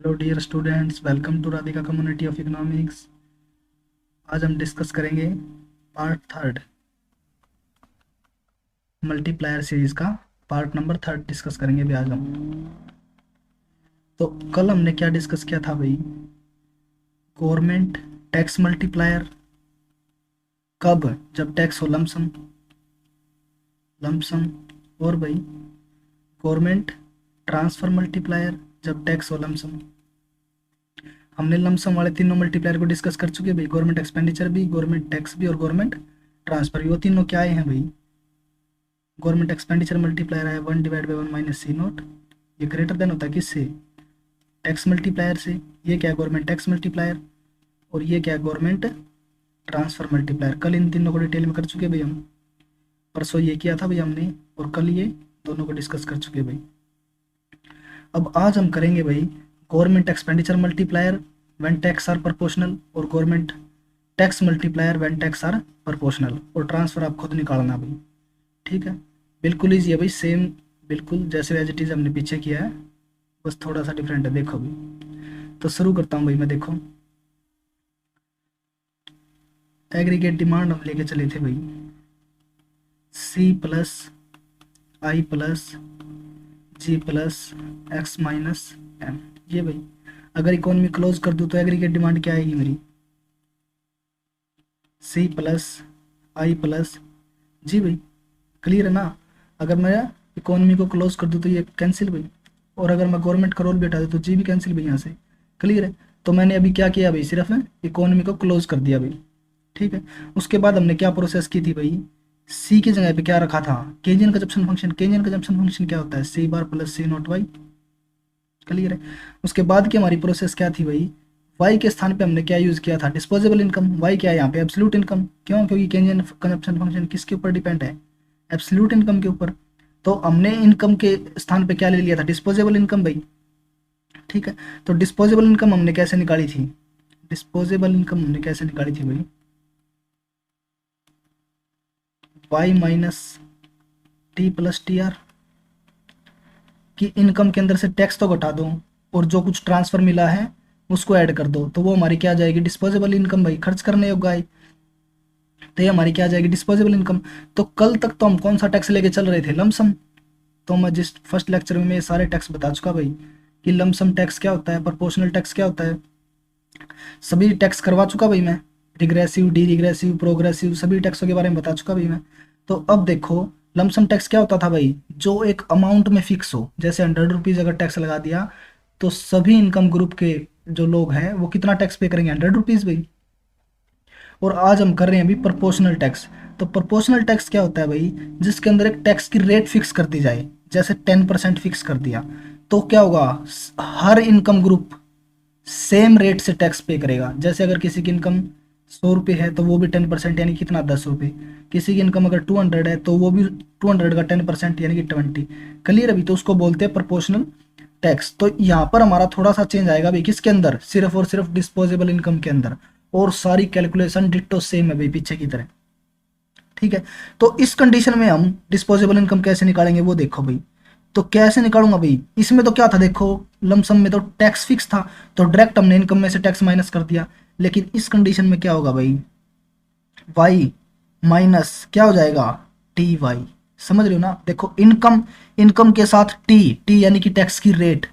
Hello dear students, welcome to Radhika community of economics. आज हम discuss करेंगे पार्ट थर्ड, मल्टीप्लायर सीरीज का part number third discuss करेंगे अभी आज हम। तो कल हमने क्या डिस्कस किया था भाई? गवर्नमेंट टैक्स मल्टीप्लायर कब? जब टैक्स हो लमसम लमसम। और भाई गवर्नमेंट ट्रांसफर मल्टीप्लायर जब टैक्स हो लमसम। हमने लमसम वाले तीनों मल्टीप्लायर को डिस्कस कर चुके हैं भाई। गवर्नमेंट एक्सपेंडिचर भी, गवर्नमेंट टैक्स भी और गवर्नमेंट ट्रांसफर भी। वो तीनों क्या आए हैं भाई? गवर्नमेंट एक्सपेंडिचर मल्टीप्लायर है 1/1 माइनस सी नोट। ये ग्रेटर देन होता है किससे? टैक्स मल्टीप्लायर से। ये क्या है? Government tax multiplier. और ये क्या है? Government transfer multiplier. कल इन तीनों को डिटेल में कर चुके भाई हम। परसों ये किया था भाई हमने, और कल ये दोनों को डिस्कस कर चुके भाई। अब आज हम करेंगे भाई government expenditure multiplier when tax are proportional, और government tax multiplier when tax are proportional. और ट्रांसफर आप खुद निकालना भाई, ठीक है? बिल्कुल ईजी है भाई, सेम बिल्कुल जैसे एज इट इज़ हमने पीछे किया है, बस थोड़ा सा डिफरेंट है। देखो भाई, तो शुरू करता हूँ भाई मैं। देखो, एग्रीगेट डिमांड हम लेके चले थे भाई, सी plus I plus G plus x minus M. ये भाई अगर इकोनॉमी क्लोज कर दूँ तो एग्रीगेट डिमांड क्या आएगी मेरी? सी प्लस आई प्लस जी भाई। क्लियर है ना? अगर मैं इकोनॉमी को क्लोज कर दूँ तो ये कैंसिल भाई, और अगर मैं गवर्नमेंट का रोल भी हटा दूँ तो जी भी कैंसिल भाई यहाँ से। क्लियर है? तो मैंने अभी क्या किया भाई? सिर्फ इकोनॉमी को क्लोज कर दिया भाई, ठीक है? उसके बाद हमने क्या प्रोसेस की थी भाई? सी की जगह पे क्या रखा था? Keynesian consumption function. Keynesian consumption function क्या होता है? C bar plus C naught Y. Clear है? उसके बाद की हमारी प्रोसेस क्या थी भाई? वाई के स्थान पे हमने क्या यूज किया था? Disposable income. वाई क्या है यहाँ पे? Absolute income. क्यों? क्योंकि केजियन कंजप्शन फंक्शन किसके ऊपर डिपेंड है? एब्सोल्यूट इनकम के ऊपर। तो हमने इनकम के स्थान पे क्या ले लिया था? डिस्पोजेबल इनकम भाई, ठीक है? तो डिस्पोजेबल इनकम हमने कैसे निकाली थी? डिस्पोजेबल इनकम हमने कैसे निकाली थी भाई? Y minus T plus T R. कि इनकम के अंदर से टैक्स तो घटा दो, और जो कुछ ट्रांसफर मिला है उसको ऐड कर दो, तो वो हमारी क्या आ जाएगी? डिस्पोजेबल इनकम भाई, खर्च करने योग्य आय। तो ये हमारी क्या आ जाएगी? Disposable income. तो कल तक तो हम कौन सा टैक्स लेके चल रहे थे? लमसम। तो मैं जिस फर्स्ट लेक्चर में ये सारे टैक्स बता चुका भाई, कि लमसम टैक्स क्या होता है, प्रोपोर्शनल टैक्स क्या होता है, सभी टैक्स करवा चुका भाई मैं। रिग्रेसिव, डी रिग्रेसिव, प्रोग्रेसिव, सभी टैक्सों के बारे में बता चुका भाई मैं। तो अब देखो, लमसम टैक्स क्या होता था भाई? जो एक अमाउंट में फिक्स हो, जैसे 100 रुपीज़ अगर टैक्स लगा दिया, तो सभी इनकम ग्रुप के जो लोग हैं वो कितना टैक्स पे करेंगे? 100 रुपीज़ भाई। और आज हम कर रहे हैं अभी प्रोपोर्शनल टैक्स। तो प्रोपोर्शनल टैक्स क्या होता है भाई? जिसके अंदर एक टैक्स की रेट फिक्स कर दी जाए, जैसे 10% फिक्स कर दिया, तो क्या होगा? हर इनकम ग्रुप सेम रेट से टैक्स पे करेगा। जैसे अगर किसी की इनकम 100 रुपये है तो वो भी 10%, यानी कितना? 10 रुपये। किसी की इनकम अगर 200 है तो वो भी 200 का 10% यानी कि 20। क्लियर? अभी तो उसको बोलते हैं प्रोपोर्शनल टैक्स। तो यहाँ पर हमारा थोड़ा सा चेंज आएगा भाई, किसके अंदर? सिर्फ और सिर्फ डिस्पोजेबल इनकम के अंदर। और सारी कैलकुलेशन डिट्टो सेम है भाई, पीछे की तरह, ठीक है? तो इस कंडीशन में हम डिस्पोजेबल इनकम कैसे निकालेंगे वो देखो भाई। तो कैसे निकालूंगा भाई? इसमें तो क्या था देखो, लमसम में तो टैक्स फिक्स था, तो डायरेक्ट हमने इनकम में से टैक्स माइनस कर दिया। लेकिन इस कंडीशन में क्या होगा भाई? वाई माइनस क्या हो जाएगा? T Y. समझ रहे हो ना? देखो, इनकम, इनकम के साथ टी, टी यानी कि टैक्स की रेट।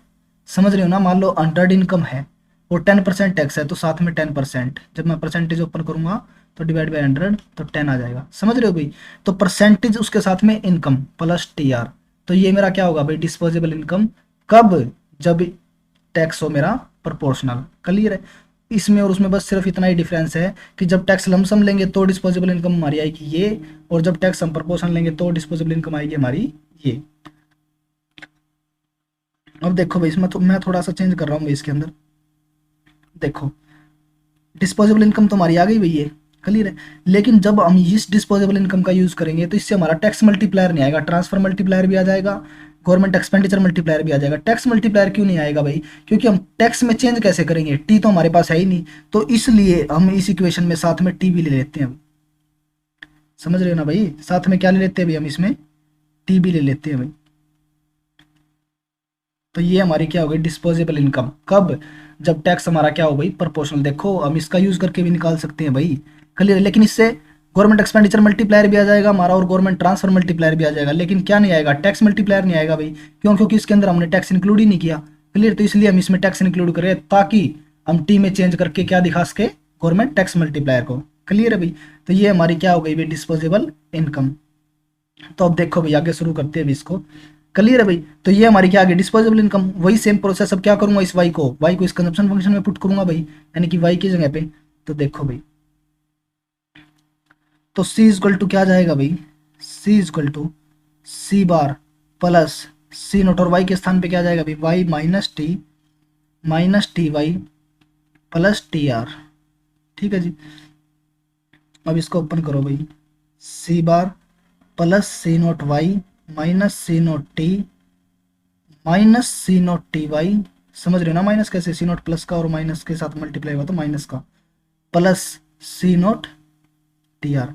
समझ रहे हो ना? मान लो 100 इनकम है और 10% टैक्स है, तो साथ में 10%। जब मैं परसेंटेज ओपन करूंगा तो डिवाइड बाई 100 तो 10 आ जाएगा। समझ रहे हो भाई? तो परसेंटेज उसके साथ में इनकम प्लस टी आर। तो ये मेरा क्या होगा भाई? Disposable income. कब? जब टैक्स हो मेरा प्रोपोर्शनल। क्लियर है? इसमें और उसमें बस सिर्फ इतना ही डिफरेंस है कि जब टैक्स लमसम लेंगे तो डिस्पोजेबल इनकम हमारी आएगी ये, और जब टैक्स हम प्रोपोर्शनल लेंगे तो डिस्पोजेबल इनकम आएगी हमारी ये। अब देखो भाई, इसमें तो मैं थोड़ा सा चेंज कर रहा हूँ भाई इसके अंदर। देखो, डिस्पोजेबल इनकम तो हमारी आ गई भैया, क्लियर है? लेकिन जब हम इस डिस्पोजेबल इनकम का यूज करेंगे तो इससे हमारा टैक्स मल्टीप्लायर नहीं आएगा, ट्रांसफर मल्टीप्लायर भी आ जाएगा, गवर्नमेंट एक्सपेंडिचर मल्टीप्लायर भी आ जाएगा। टैक्स मल्टीप्लायर क्यों नहीं आएगा भाई? क्योंकि हम टैक्स में चेंज कैसे करेंगे? टी तो हमारे पास है ही नहीं, तो इसलिए हम इस इक्वेशन में साथ में टी भी ले लेते हैं। समझ रहे हो ना भाई? साथ में क्या ले लेते हैं भाई हम इसमें? टी भी ले लेते हैं भाई। तो ये हमारी क्या हो गई डिस्पोजेबल इनकम। कब? जब टैक्स हमारा क्या हो भाई प्रोपोर्शनल। देखो हम इसका यूज करके भी निकाल सकते हैं भाई, क्लियर। लेकिन इससे गवर्नमेंट एक्सपेंडिचर मल्टीप्लायर भी आ जाएगा हमारा और गवर्नमेंट ट्रांसफर मल्टीप्लायर भी आ जाएगा, लेकिन क्या नहीं आएगा? टैक्स मल्टीप्लायर नहीं आएगा भाई। क्यों? क्योंकि इसके अंदर हमने टैक्स इंक्लूड ही नहीं किया, क्लियर। तो इसलिए हम इसमें टैक्स इंक्लूड करें ताकि हम टी में चेंज करके क्या दिखा सके? गवर्नमेंट टैक्स मल्टीप्लायर को, क्लियर है भाई। तो ये हमारी क्या हो गई भाई डिस्पोजेबल इनकम। तो अब देखो भाई आगे शुरू करते हैं अभी इसको, क्लियर है भाई। तो ये हमारी क्या आ गई डिस्पोजेबल इनकम। वही सेम प्रोसेस, अब क्या करूंगा इस वाई को इस कंजप्शन फंक्शन में पुट करूंगा भाई, यानी कि वाई की जगह पे। तो देखो भाई, तो सी इजक्वल टू क्या जाएगा भाई? C is equal to C bar plus C naught, और वाई के स्थान पे क्या जाएगा भाई? Y minus T Y plus T R. ठीक है जी। अब इसको ओपन करो भाई, C bar plus C naught Y minus C naught T minus C naught T Y. समझ रहे हो ना? माइनस कैसे? सी नोट प्लस का और माइनस के साथ मल्टीप्लाई हुआ तो माइनस का, plus C naught T are.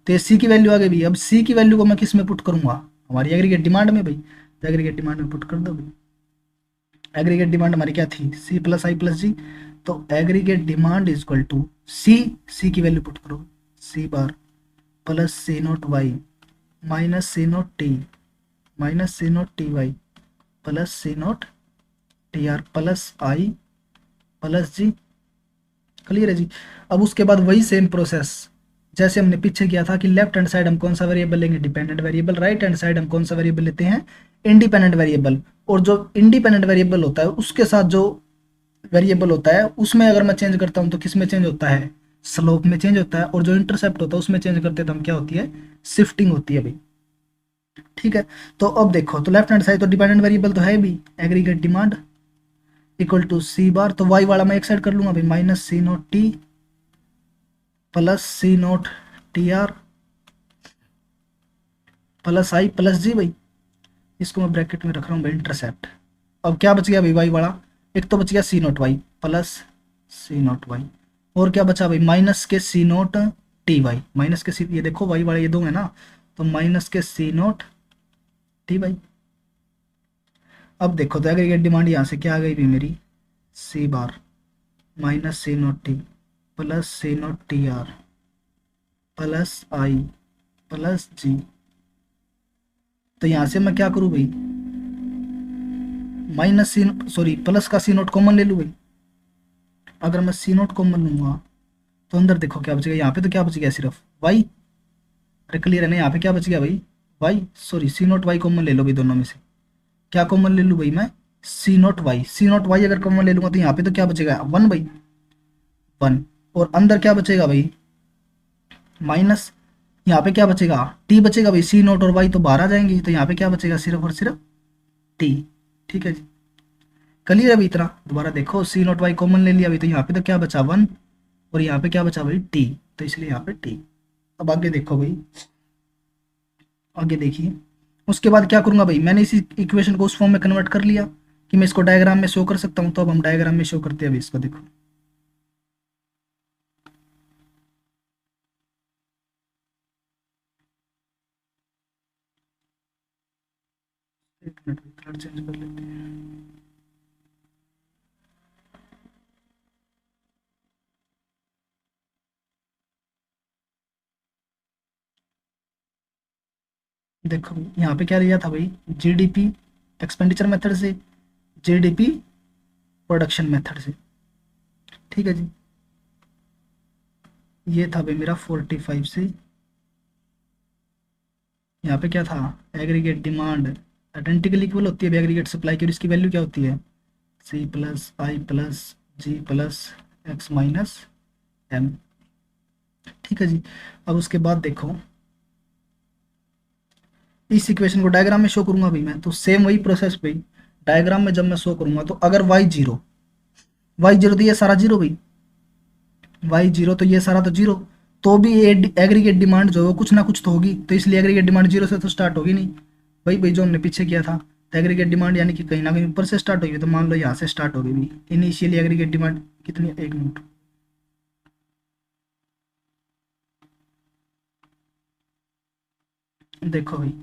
तो ये सी की वैल्यू आ गई भाई। अब सी की वैल्यू को मैं किस में पुट करूंगा? हमारी एग्रीगेट डिमांड में भाई। तो एग्रीगेट डिमांड में पुट कर दो भाई। एग्रीगेट डिमांड हमारी क्या थी? C plus I plus G. तो aggregate demand is equal to C, C की वैल्यू पुट करो, C bar plus C naught Y minus C naught T minus C naught T Y plus C naught T R plus I plus G, clear है जी। अब उसके बाद वही same process जैसे हमने पीछे किया था कि लेफ्ट हैंड साइड हम कौन सा वेरिएबल लेंगे? Dependent variable. Right hand side हम कौन सा वेरिएबल लेते हैं? Independent variable. और जो इंडिपेंडेंट वेरिएबल होता है उसके साथ जो वेरिएबल होता है उसमें अगर मैं चेंज करता हूं तो किस में चेंज होता है? स्लोप में चेंज होता है। और जो इंटरसेप्ट होता है उसमें चेंज करते हैं तो हम क्या होती है? शिफ्टिंग होती है भाई। ठीक है। तो अब देखो, तो लेफ्ट हैंड साइड तो डिपेंडेंट वेरिएबल तो है भी, aggregate demand equal to C बार, तो वाई वाला मैं एक साइड कर लूंगा भाई, minus C naught T plus C naught T R plus I plus जी भाई। इसको मैं ब्रैकेट में रख रहा हूँ भाई इंटरसेप्ट। अब क्या बच गया भाई वाई वाला? एक तो बच गया सी naught Y plus C naught Y, और क्या बचा भाई? माइनस के सी नोट टी वाई, माइनस के सी, ये देखो वाई वाले ये दो है ना, तो माइनस के सी नोट टी वाई। अब देखो तो एग्रीगेट डिमांड यहाँ से क्या आ गई भाई मेरी? C bar minus C naught T plus C naught T R plus I plus G. तो यहाँ से मैं क्या करूँ भाई? माइनस सी, सॉरी प्लस का सी नोट कॉमन ले लूँ भाई। अगर मैं सी नोट कॉमन लूंगा तो अंदर देखो क्या बचेगा? यहाँ पे तो क्या बच गया? सिर्फ वाई। अरे क्लियर है ना? यहाँ पे क्या बच गया भाई? Y, sorry C naught Y common ले लो भाई दोनों में से। क्या कॉमन ले लूँ भाई मैं? सी naught Y. C naught Y अगर कॉमन ले लूंगा तो यहाँ पे तो क्या बचेगा? वन भाई, वन। और अंदर क्या बचेगा भाई? माइनस। यहाँ पे क्या बचेगा? टी बचेगा भाई। सी नोट और वाई तो बाहर आ जाएंगे, तो यहाँ पे क्या बचेगा? सिर्फ और सिर्फ टी। ठीक है जी, क्लियर है अभी इतना? दोबारा देखो, सी नोट वाई कॉमन ले लिया अभी, तो यहाँ पे तो क्या बचा? वन। और यहाँ पे क्या बचा भाई? टी। तो इसलिए यहाँ पे टी। अब आगे देखो भाई, आगे देखिए। उसके बाद क्या करूंगा भाई? मैंने इसी इक्वेशन को उस फॉर्म में कन्वर्ट कर लिया कि मैं इसको डायग्राम में शो कर सकता हूँ। तो अब हम डायग्राम में शो करते हैं अभी इसको, देखो। एक मिनट, कलर चेंज कर लेते हैं। देखो यहाँ पे क्या लिया था भाई? जीडीपी एक्सपेंडिचर मेथड से, जीडीपी प्रोडक्शन मेथड से। ठीक है जी। ये था भाई मेरा 45 से। यहाँ पे क्या था? एग्रीगेट डिमांड आइडेंटिकल इक्वल होती है एग्रीगेट सप्लाई की, और इसकी वैल्यू क्या होती है? सी plus I plus G plus x minus M. ठीक है जी। अब उसके बाद देखो, इस इक्वेशन को डायग्राम में शो करूंगा भाई मैं, तो सेम वही प्रोसेस भाई। डायग्राम में जब मैं शो करूंगा तो अगर वाई जीरो, वाई जीरो तो ये सारा जीरो भाई, वाई जीरो तो ये सारा तो जीरो, तो भी ये एग्रीगेट डिमांड जो है कुछ ना कुछ तो होगी। तो इसलिए एग्रीगेट डिमांड जीरो से तो स्टार्ट होगी नहीं भाई। भाई जो हमने पीछे किया था, तो एग्रीगेट डिमांड यानी कि कहीं ना कहीं ऊपर से स्टार्ट होगी। तो मान लो यहाँ से स्टार्ट होगी भी इनिशियली एग्रीगेट डिमांड कितनी? एक मिनट, देखो भाई,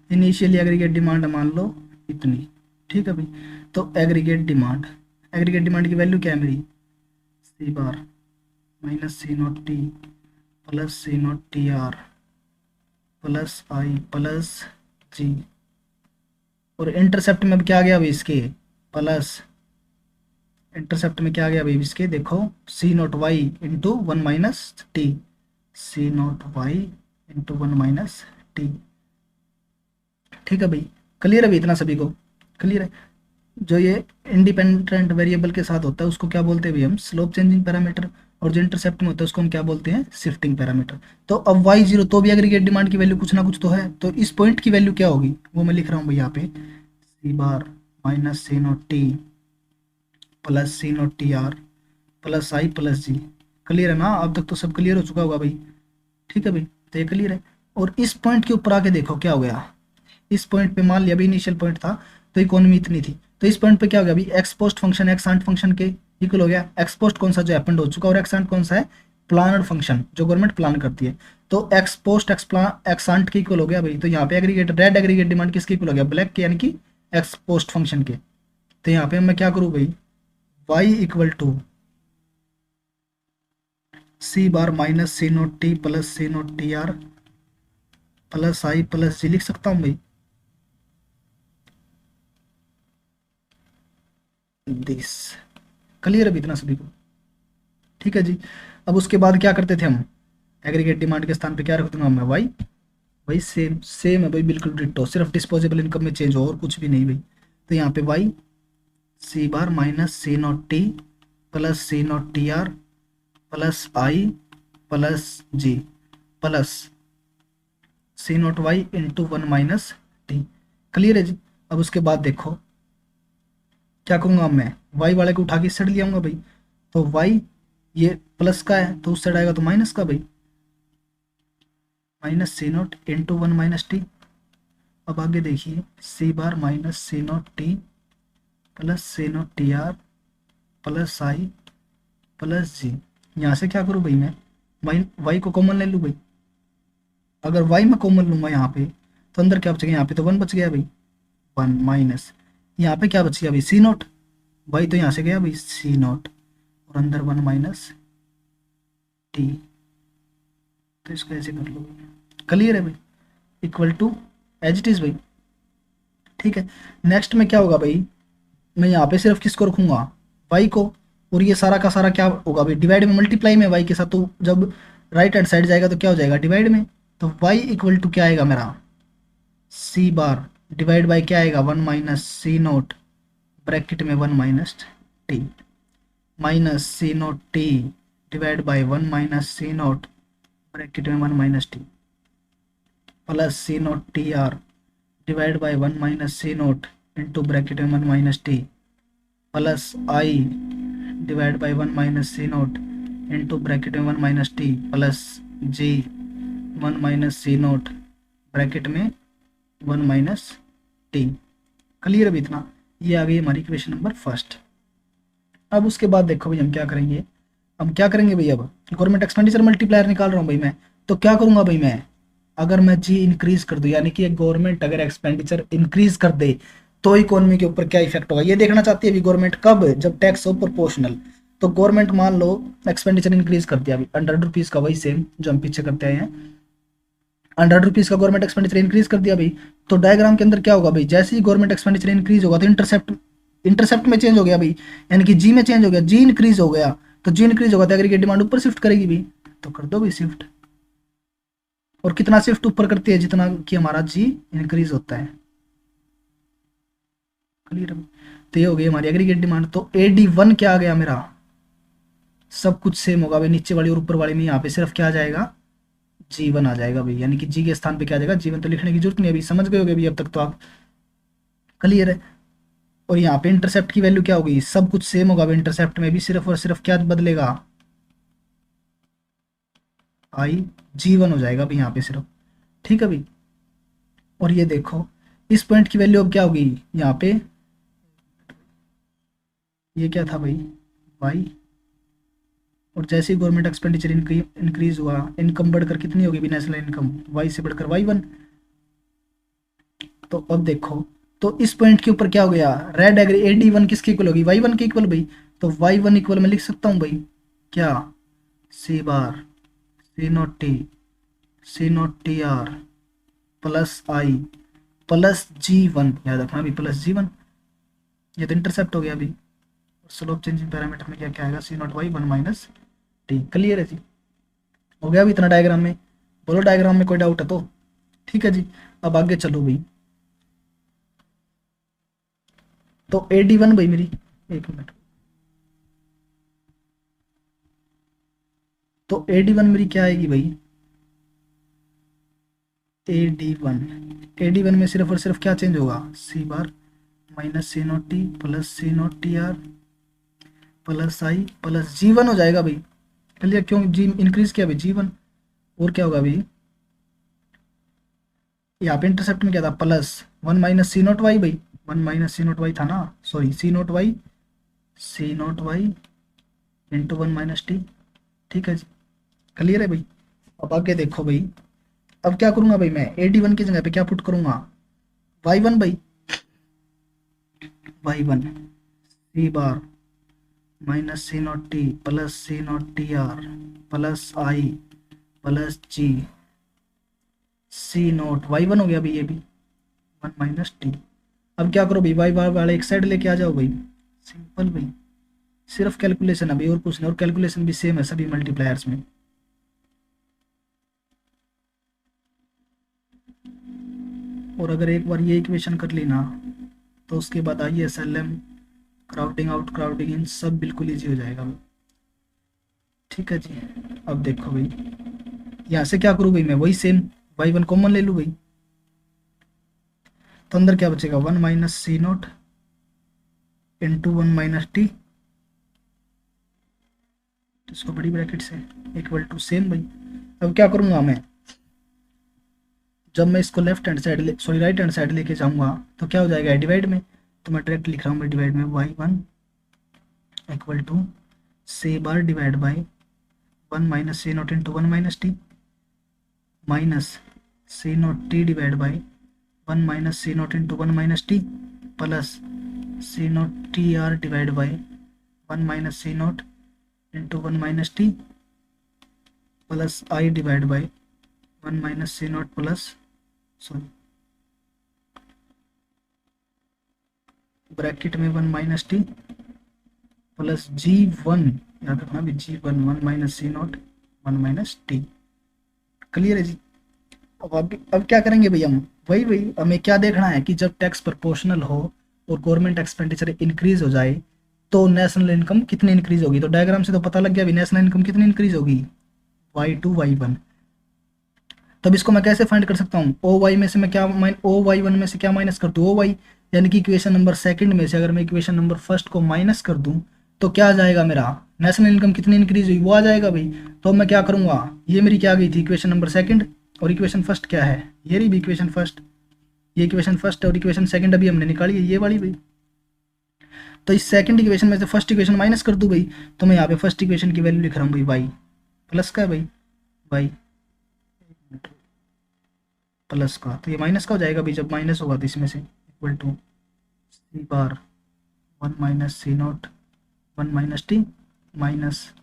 इनिशियली एग्रीगेट डिमांड मान लो इतनी, ठीक है भाई। तो एग्रीगेट डिमांड की वैल्यू क्या है मेरी, C bar minus C naught T plus C naught T R plus I plus G. और इंटरसेप्ट में अब क्या आ गया भाई इसके, प्लस इंटरसेप्ट में क्या आ गया भाई इसके, देखो C naught Y into one minus T, C naught Y into one minus T. ठीक है भाई, क्लियर है भाई इतना सभी को, क्लियर है। जो ये इंडिपेंडेंट वेरिएबल के साथ होता है उसको क्या बोलते हैं भाई हम, स्लोप चेंजिंग पैरामीटर। और जो इंटरसेप्ट में होता है उसको हम क्या बोलते हैं, शिफ्टिंग पैरामीटर। तो अब वाई जीरो तो भी एग्रीगेट डिमांड की वैल्यू कुछ ना कुछ तो है, तो इस पॉइंट की वैल्यू क्या होगी वो मैं लिख रहा हूँ भाई यहाँ पे, सी bar minus C naught T plus C naught T R plus I plus G. Clear है ना, अब तक तो सब क्लियर हो चुका होगा भाई। ठीक है भाई, तो ये क्लियर है। और इस पॉइंट के ऊपर आके देखो क्या हो गया, इस पॉइंट पे मान लिया अभी इनिशियल पॉइंट था तो इकोनॉमी इतनी थी, तो इस पॉइंट पे क्या हो गया अभी, ex post function ex ante function के इक्वल हो गया। एक्स पोस्ट कौन सा जो एपेंड हो चुका, और एक्स आंट कौन सा है, प्लानर फंक्शन जो गवर्नमेंट प्लान करती है। तो एक्स पोस्ट एक्स आंट के इक्वल हो गया भाई। तो यहाँ पे एग्रीगेट रेड एग्रीगेट डिमांड किसके इक्वल हो गया, ब्लैक के, यानी कि एक्स पोस्ट फंक्शन के। तो यहाँ पे मैं क्या करूँ भाई, Y equal to C bar minus C naught T plus C naught T R plus I plus G लिख सकता हूँ भाई, दिस। क्लियर है इतना सभी को, ठीक है जी। अब उसके बाद क्या करते थे हम, एग्रीगेट डिमांड के स्थान पे क्या रख दूंगा मैं, वाई। भाई सेम सेम है भाई, बिल्कुल डिट्टो, सिर्फ डिस्पोजेबल इनकम में चेंज हो और कुछ भी नहीं भाई। तो यहाँ पे Y C bar minus C naught T plus C naught T R plus I plus G plus C naught Y into one minus T. Clear है जी। अब उसके बाद देखो क्या करूँगा मैं, वाई वाले को उठा के इस साइड ले आऊँगा भाई। तो वाई ये प्लस का है तो उस साइड आएगा तो माइनस का भाई, minus C naught into one minus T. अब आगे देखिए, C bar minus C naught T plus C naught T R plus I plus G. यहाँ से क्या करूँ भाई मैं, वाई वाई को कॉमन ले लूँ भाई। अगर वाई में कॉमन लूँगा यहाँ पे तो अंदर क्या बचेगा, यहाँ पे तो वन बच गया भाई, वन माइनस यहाँ पे क्या बच गया भाई, सी नॉट। वाई तो यहाँ से गया भाई सी नॉट, और अंदर वन माइनस टी। तो इसको ऐसे कर लो, क्लियर है भाई, equal to as it is भाई। ठीक है, नेक्स्ट में क्या होगा भाई, मैं यहाँ पे सिर्फ किसको रखूँगा, वाई को। और ये सारा का सारा क्या होगा भाई, डिवाइड में मल्टीप्लाई में वाई के साथ, तो जब राइट हैंड साइड जाएगा तो क्या हो जाएगा, डिवाइड में। तो वाई इक्वल टू क्या आएगा मेरा, सी बार डिवाइड बाई क्या आएगा, one minus C naught bracket में one minus T minus C naught T divide by one minus C naught bracket में one minus T plus C naught T R divide by one minus C naught into bracket में one minus T plus I divide by one minus C naught into bracket में one minus T plus G one minus C naught bracket में one minus T. Clear अभी इतना, ये आ गई हमारी equation number first. अब उसके बाद देखो भाई हम क्या करेंगे, हम क्या करेंगे भाई, अब गवर्नमेंट एक्सपेंडिचर मल्टीप्लायर निकाल रहा हूँ भाई मैं। तो क्या करूँगा भाई मैं, अगर मैं जी इंक्रीज कर दूँ, यानी कि गवर्नमेंट अगर एक्सपेंडिचर इंक्रीज कर दे तो इकोनॉमी के ऊपर क्या इफेक्ट होगा, ये देखना चाहती है अभी गवर्नमेंट, कब, जब टैक्स हो प्रोपोर्शनल। तो गवर्नमेंट मान लो एक्सपेंडिचर इंक्रीज कर दिया अभी 100 रुपीज़ का, वही सेम जो हम पीछे करते आए हैं, 100 रुपीज़ का गवर्नमेंट एक्सपेंडिचर इंक्रीज कर दिया भाई। तो डायग्राम के अंदर क्या होगा भाई, जैसे ही गवर्नमेंट एक्सपेंडिचर इंक्रीज होगा तो इंटरसेप्ट में चेंज हो गया भाई, यानी कि जी में चेंज हो गया, जी इंक्रीज हो गया। तो जी इंक्रीज होगा तो एग्रीगेट डिमांड ऊपर शिफ्ट करेगी भाई, तो कर दो भाई शिफ्ट। और कितना शिफ्ट ऊपर करती है, जितना कि हमारा जी इंक्रीज होता है। क्लियर। तो ये हो गई हमारी एग्रीगेट डिमांड। तो AD1 क्या आ गया मेरा, सब कुछ सेम होगा भाई, नीचे वाली और ऊपर वाली में यहाँ पे सिर्फ क्या आ जाएगा, G1 आ जाएगा भाई, यानी कि जी के स्थान पे क्या आ जाएगा, G1। तो लिखने की जरूरत नहीं, अभी समझ गए होगे अभी अब तक तो आप, क्लियर है। और यहाँ पे इंटरसेप्ट की वैल्यू क्या होगी, सब कुछ सेम होगा भाई, इंटरसेप्ट में भी सिर्फ और सिर्फ क्या बदलेगा, आई G1 हो जाएगा भाई यहाँ पे सिर्फ। ठीक है भाई। और ये देखो इस पॉइंट की वैल्यू अब क्या होगी, यहाँ पे ये क्या था भाई, वाई। और जैसे ही गवर्नमेंट एक्सपेंडिचर इंक्रीज हुआ, इनकम बढ़कर कितनी होगी भी, नेशनल इनकम वाई से बढ़कर Y1। तो अब देखो तो इस पॉइंट के ऊपर क्या हो गया, रेड एग्री ए डी वन किसके इक्वल होगी, वाई वन के इक्वल भाई। तो वाई वन इक्वल मैं लिख सकता हूँ भाई क्या, सी bar C naught T R plus I plus G one, याद रखना अभी प्लस जी वन, ये तो इंटरसेप्ट हो गया अभी। स्लोप चेंजिंग पैरामीटर में क्या क्या आएगा, C naught Y one minus T. Clear है जी, हो गया अभी इतना डायग्राम में। बोलो डायग्राम में कोई डाउट है तो ठीक है जी। अब आगे चलो भाई, तो ए डी वन भाई मेरी, एक मिनट, तो ए डी वन मेरी क्या आएगी भाई, ए डी वन में सिर्फ और सिर्फ क्या चेंज होगा, सी bar minus C naught T plus C naught T R plus I plus G one हो जाएगा भाई। क्लियर, क्यों जी इंक्रीज किया भाई जी वन, और क्या होगा भाई, यहाँ पे इंटरसेप्ट में क्या था, plus one minus C naught Y भाई, one minus C naught Y था ना, sorry C naught Y into one minus T. ठीक है जी, क्लियर है भाई। अब आगे देखो भाई, अब क्या करूंगा भाई, मैं ए डी वन की जगह पे क्या पुट करूंगा, वाई वन भाई, Y one C bar minus C naught T plus C naught T R plus I plus G C naught Y one हो गया भाई, ये भी वन माइनस टी। अब क्या करो भाई, वाई बार वाले एक साइड लेके आ जाओ भाई, सिंपल भाई, सिर्फ कैलकुलेशन अभी और कुछ नहीं, और कैलकुलेशन भी सेम है सभी मल्टीप्लायर्स में। और अगर एक बार ये इक्वेशन कर ली ना, तो उसके बाद I S L M, crowding out crowding in सब बिल्कुल ईजी हो जाएगा भाई। ठीक है जी, अब देखो भाई, यहाँ से क्या करूँ भाई, मैं वही सेम वाई वन कॉमन ले लूँ भाई, तो अंदर क्या बचेगा, one minus C naught into one minus T, इसको बड़ी ब्रैकेट से इक्वल टू सेम भाई। अब क्या करूँगा मैं, जब मैं इसको left hand side sorry right hand side लेके जाऊँगा तो क्या हो जाएगा डिवाइड में, तो मैं डायरेक्ट लिख रहा हूँ डिवाइड में, Y one equal to C bar divide by one minus C naught into one minus T minus C naught T divide by one minus C naught into one minus T plus C naught T R divide by one minus C naught into one minus T plus I divide by one minus C naught plus sorry bracket में one minus T plus G one, याद रखना भी जी one one minus C naught one minus T. Clear है जी। अब क्या करेंगे भैया, हम वही हमें क्या देखना है कि जब टैक्स प्रोपोर्शनल हो और गवर्नमेंट एक्सपेंडिचर इंक्रीज हो जाए तो नेशनल इनकम कितनी इंक्रीज होगी। तो डायग्राम से तो पता लग गया भी नेशनल इनकम कितनी इंक्रीज होगी, वाई टू वाई वन। तब इसको मैं कैसे फाइंड कर सकता हूँ, ओ वाई में से मैं क्या ओ वाई वन में से क्या माइनस कर दूँ, ओ वाई, यानी कि इक्वेशन नंबर सेकंड में से अगर मैं इक्वेशन नंबर फर्स्ट को माइनस कर दूँ तो क्या आ जाएगा, मेरा नेशनल इनकम कितनी इंक्रीज हुई वो आ जाएगा भाई। तो मैं क्या करूँगा, ये मेरी क्या आ गई थी इक्वेशन नंबर सेकंड, और इक्वेशन फर्स्ट क्या है, ये रही भी इक्वेशन फर्स्ट, ये इक्वेशन फर्स्ट और इक्वेशन सेकंड अभी हमने निकाली है ये वाली भाई। तो इस सेकंड इक्वेशन में से फर्स्ट इक्वेशन माइनस कर दूँ भाई, तो मैं यहाँ पे फर्स्ट इक्वेशन की वैल्यू लिख रहा हूँ भाई, वाई प्लस का है भाई, वाई प्लस का, तो ये माइनस का हो जाएगा भाई, जब माइनस होगा तो इसमें से equal to C bar one minus C naught one minus T minus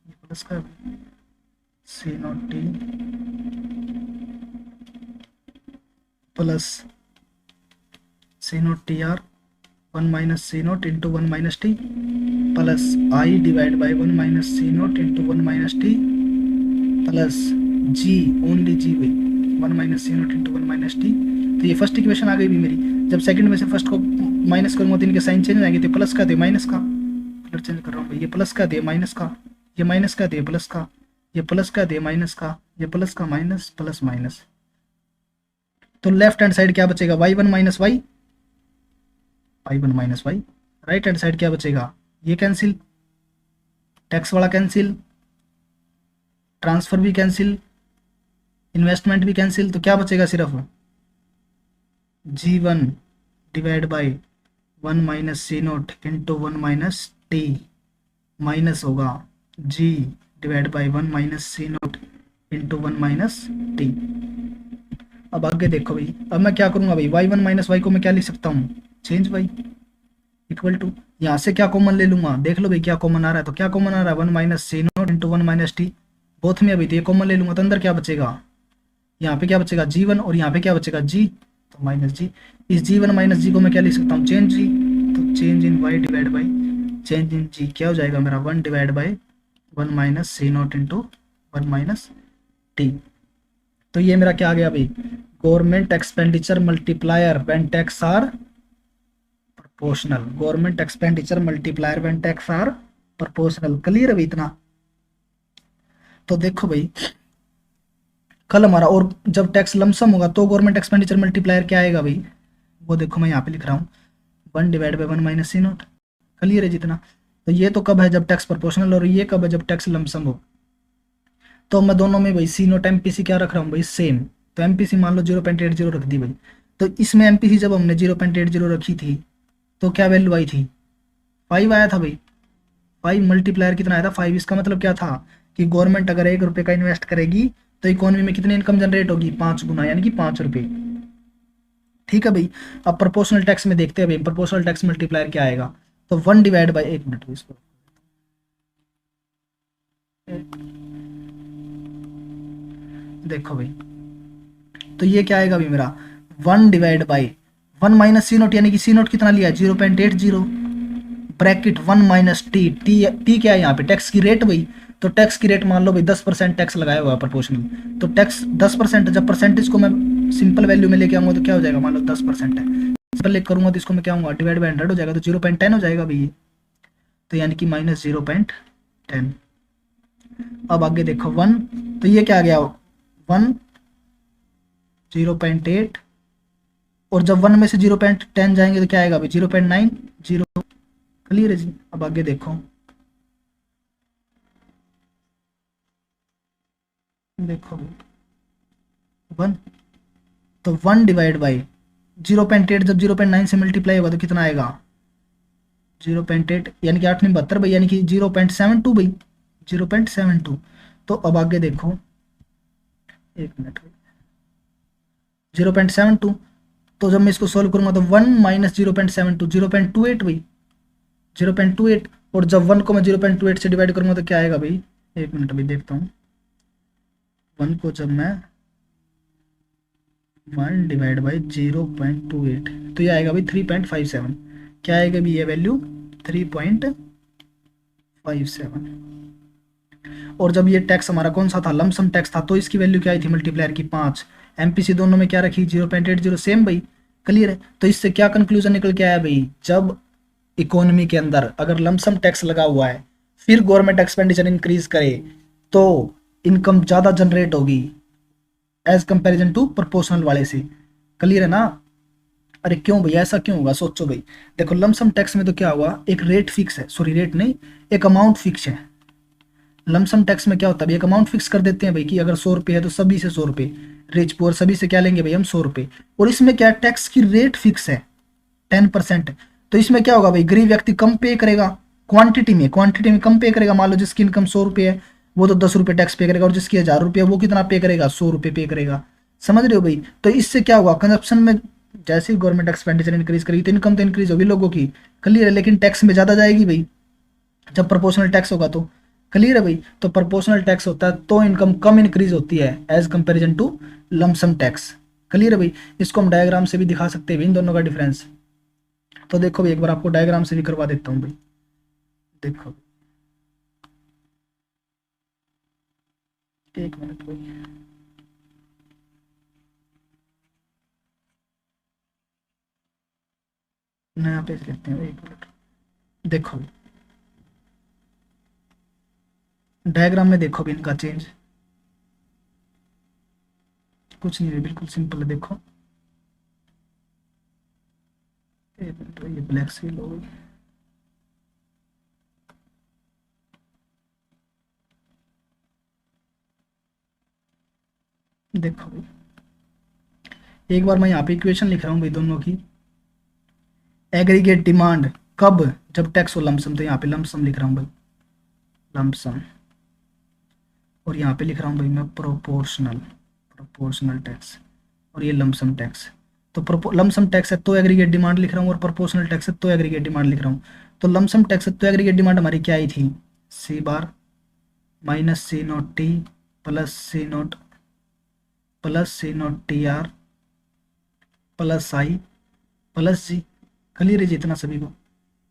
ये प्लस का C naught T plus C naught T R one minus C naught into one minus T plus I divide by one minus C naught into one minus T plus G only G भाई one minus C naught into one minus T. तो ये first equation आ गई भी मेरी। जब second में से first को माइनस करूँगा तो इनके साइन चेंज हो जाएंगे, तो प्लस का दे माइनस का, कलर चेंज कर रहा हूँ भाई, ये प्लस का दे माइनस का, ये माइनस का दे प्लस का, ये प्लस का दे माइनस का, ये प्लस का माइनस प्लस माइनस। तो लेफ्ट हैंड साइड क्या बचेगा, Y one minus Y, Y one minus Y. Right hand side क्या बचेगा, ये कैंसिल, टैक्स वाला कैंसिल, ट्रांसफर भी कैंसिल, इन्वेस्टमेंट भी कैंसिल, तो क्या बचेगा सिर्फ G one divide by one minus C naught into one minus T minus होगा G divide by one minus C naught into one minus T. अब आगे देखो भाई, अब मैं क्या करूंगा भाई, y1 माइनस वाई को मैं क्या लिख सकता हूँ, चेंज वाई इक्वल टू, यहाँ से क्या कॉमन ले लूंगा, देख लो भाई क्या कॉमन आ रहा है, तो क्या कॉमन आ रहा है, 1 minus C naught into 1 minus T, both में अभी तो ये कॉमन ले लूंगा, तो अंदर क्या बचेगा, यहाँ पे क्या बचेगा g1 और यहाँ पे क्या बचेगा g, तो माइनस जी, इस g1 माइनस जी को मैं क्या लिख सकता हूँ, चेंज जी, तो change in y divide by change in G क्या हो जाएगा मेरा, 1 divide by 1 minus C naught into 1 minus T. तो ये मेरा क्या आ गया भाई, government expenditure multiplier when tax are proportional, government expenditure multiplier when tax are proportional. Clear है भाई इतना। तो देखो भाई कल हमारा, और जब टैक्स लमसम होगा तो गवर्नमेंट एक्सपेंडिचर मल्टीप्लायर क्या आएगा भाई, वो देखो मैं यहाँ पे लिख रहा हूँ 1 divide by 1 minus C naught. Clear है जितना। तो ये तो कब है, जब टैक्स प्रोपोर्शनल, और ये कब है, जब टैक्स लमसम हो। तो मैं दोनों में भाई सी नोट एमपीसी क्या रख रहा हूँ भाई, सेम। तो एमपीसी मान लो 0.80 रख दी भाई। तो इसमें एमपीसी जब हमने 0.80 रखी थी तो क्या वैल्यू आई थी, 5 आया था भाई। 5 मल्टीप्लायर कितना आया था, 5। इसका मतलब क्या था कि गवर्नमेंट अगर 1 रुपये का इन्वेस्ट करेगी तो इकोनॉमी में कितनी इनकम जनरेट होगी, 5 गुना, यानी कि 5 रुपये। ठीक है भाई। अब प्रोपोर्शनल टैक्स में देखते हैं भाई, प्रोपोर्शनल टैक्स मल्टीप्लायर क्या आएगा। तो 1 डिवाइड बाई, 1 मिनट इसको, देखो भाई तो ये क्या आएगा भाई मेरा, 1 divide by 1 minus C naught, यानी कि सी नोट कितना लिया है 0.80, ब्रैकेट 1 माइनस टी, टी क्या है यहाँ पे, टैक्स की रेट भाई। तो टैक्स की रेट मान लो भाई 10% टैक्स लगाया हुआ है प्रोपोर्शनल, तो टैक्स 10%, जब परसेंटेज को मैं सिंपल वैल्यू में लेके आऊंगा तो क्या हो जाएगा, मान लो 10% है, सिंपल लेके करूंगा तो इसको मैं क्या आऊंगा, डिवाइड बाई 100 हो जाएगा, तो 0.10 हो जाएगा भाई। तो यानी कि माइनस 0.10। अब आगे देखो 1, तो ये क्या आ गया 1, 0.8, और जब 1 में से 0.10 जाएंगे तो क्या आएगा भाई 0.9, 0। क्लियर है जी। अब आगे देखो, देखो 1, तो 1 डिवाइड बाई 0.8 जब 0.9 से मल्टीप्लाई होगा तो कितना आएगा 0.8, यानी कि 8×9 = 72 भाई, यानी कि 0.72 भाई, 0.72। तो अब आगे देखो, एक मिनट, 0.72, तो जब मैं इसको सोल्व करूंगा तो 1 माइनस 0.72, 0.28 भाई, 0.28। और जब 1 को मैं 0.28 से डिवाइड करूंगा तो क्या आएगा भाई, एक मिनट अभी देखता हूँ, 1 को जब मैं 1 डिवाइड बाई 0.28 तो ये आएगा भाई 3.57। क्या आएगा भी ये वैल्यू 3.57। और जब ये टैक्स हमारा कौन सा था, लमसम टैक्स था, तो इसकी वैल्यू क्या आई थी मल्टीप्लायर की 5। एमपीसी दोनों में क्या रखी 0.80 सेम भाई। क्लियर है। तो इससे क्या कंक्लूजन निकल के आया भाई, जब इकोनॉमी के अंदर अगर लमसम टैक्स लगा हुआ है फिर गवर्नमेंट एक्सपेंडिचर इंक्रीज करे तो इनकम ज़्यादा जनरेट होगी एज कंपेरिजन टू प्रोपोर्शनल वाले से। क्लियर है ना। अरे क्यों भाई, ऐसा क्यों होगा, सोचो भाई। देखो लमसम टैक्स में तो क्या हुआ, एक रेट फिक्स है, सॉरी रेट नहीं, एक अमाउंट फिक्स है। लमसम टैक्स में क्या होता है भाई, एक अमाउंट फिक्स कर देते हैं भाई कि अगर 100 रुपये है तो सभी से 100 रुपये, रिच पुअर सभी से क्या लेंगे भाई हम 100 रुपये। और इसमें क्या टैक्स की रेट फिक्स है 10%। तो इसमें क्या होगा भाई, गरीब व्यक्ति कम पे करेगा, क्वांटिटी में कम पे करेगा। मान लो जिसकी इनकम 100 रुपये है वो तो 10 रुपये टैक्स पे करेगा, और जिसकी 1000 रुपये है वो कितना पे करेगा, 100 रुपये पे करेगा। समझ रहे हो भाई। तो इससे क्या हुआ, कंजप्शन में जैसे ही गवर्नमेंट एक्सपेंडिचर इंक्रीज करेगी तो इनकम तो इंक्रीज होगी लोगों की। क्लियर है। लेकिन टैक्स में ज़्यादा जाएगी भाई जब प्रोपोर्शनल टैक्स होगा तो। क्लियर है भाई। तो प्रोपोर्शनल टैक्स होता है तो इनकम कम इंक्रीज होती है as comparison to lump sum tax. Clear है भाई। इसको हम डायग्राम से भी दिखा सकते हैं इन दोनों का डिफरेंस। तो देखो भाई एक बार आपको डायग्राम से भी करवा देता हूँ भाई। देखो एक मिनट भाई, नया पेज लेते हैं, एक मिनट। देखो डायग्राम में देखो भी इनका चेंज कुछ नहीं है, बिल्कुल सिंपल है। देखो एक मिनट भाई, ये ब्लैक सील हो गई। देखो भाई एक बार मैं यहाँ पे इक्वेशन लिख रहा हूँ भाई दोनों की। एग्रीगेट डिमांड कब, जब टैक्स हो लमसम, तो यहाँ पे लमसम लिख रहा हूँ भाई, लमसम। और यहाँ पे लिख रहा हूँ भाई मैं प्रोपोर्शनल टैक्स। और ये लमसम टैक्स। तो लमसम टैक्स है तो एग्रीगेट डिमांड लिख रहा हूँ, और प्रोपोर्शनल टैक्स है तो एग्रीगेट डिमांड लिख रहा हूँ। तो लमसम टैक्स है तो एग्रीगेट डिमांड हमारी क्या आई थी, सी bar minus C naught T plus C naught T R plus I plus G. Clear है जितना सभी को।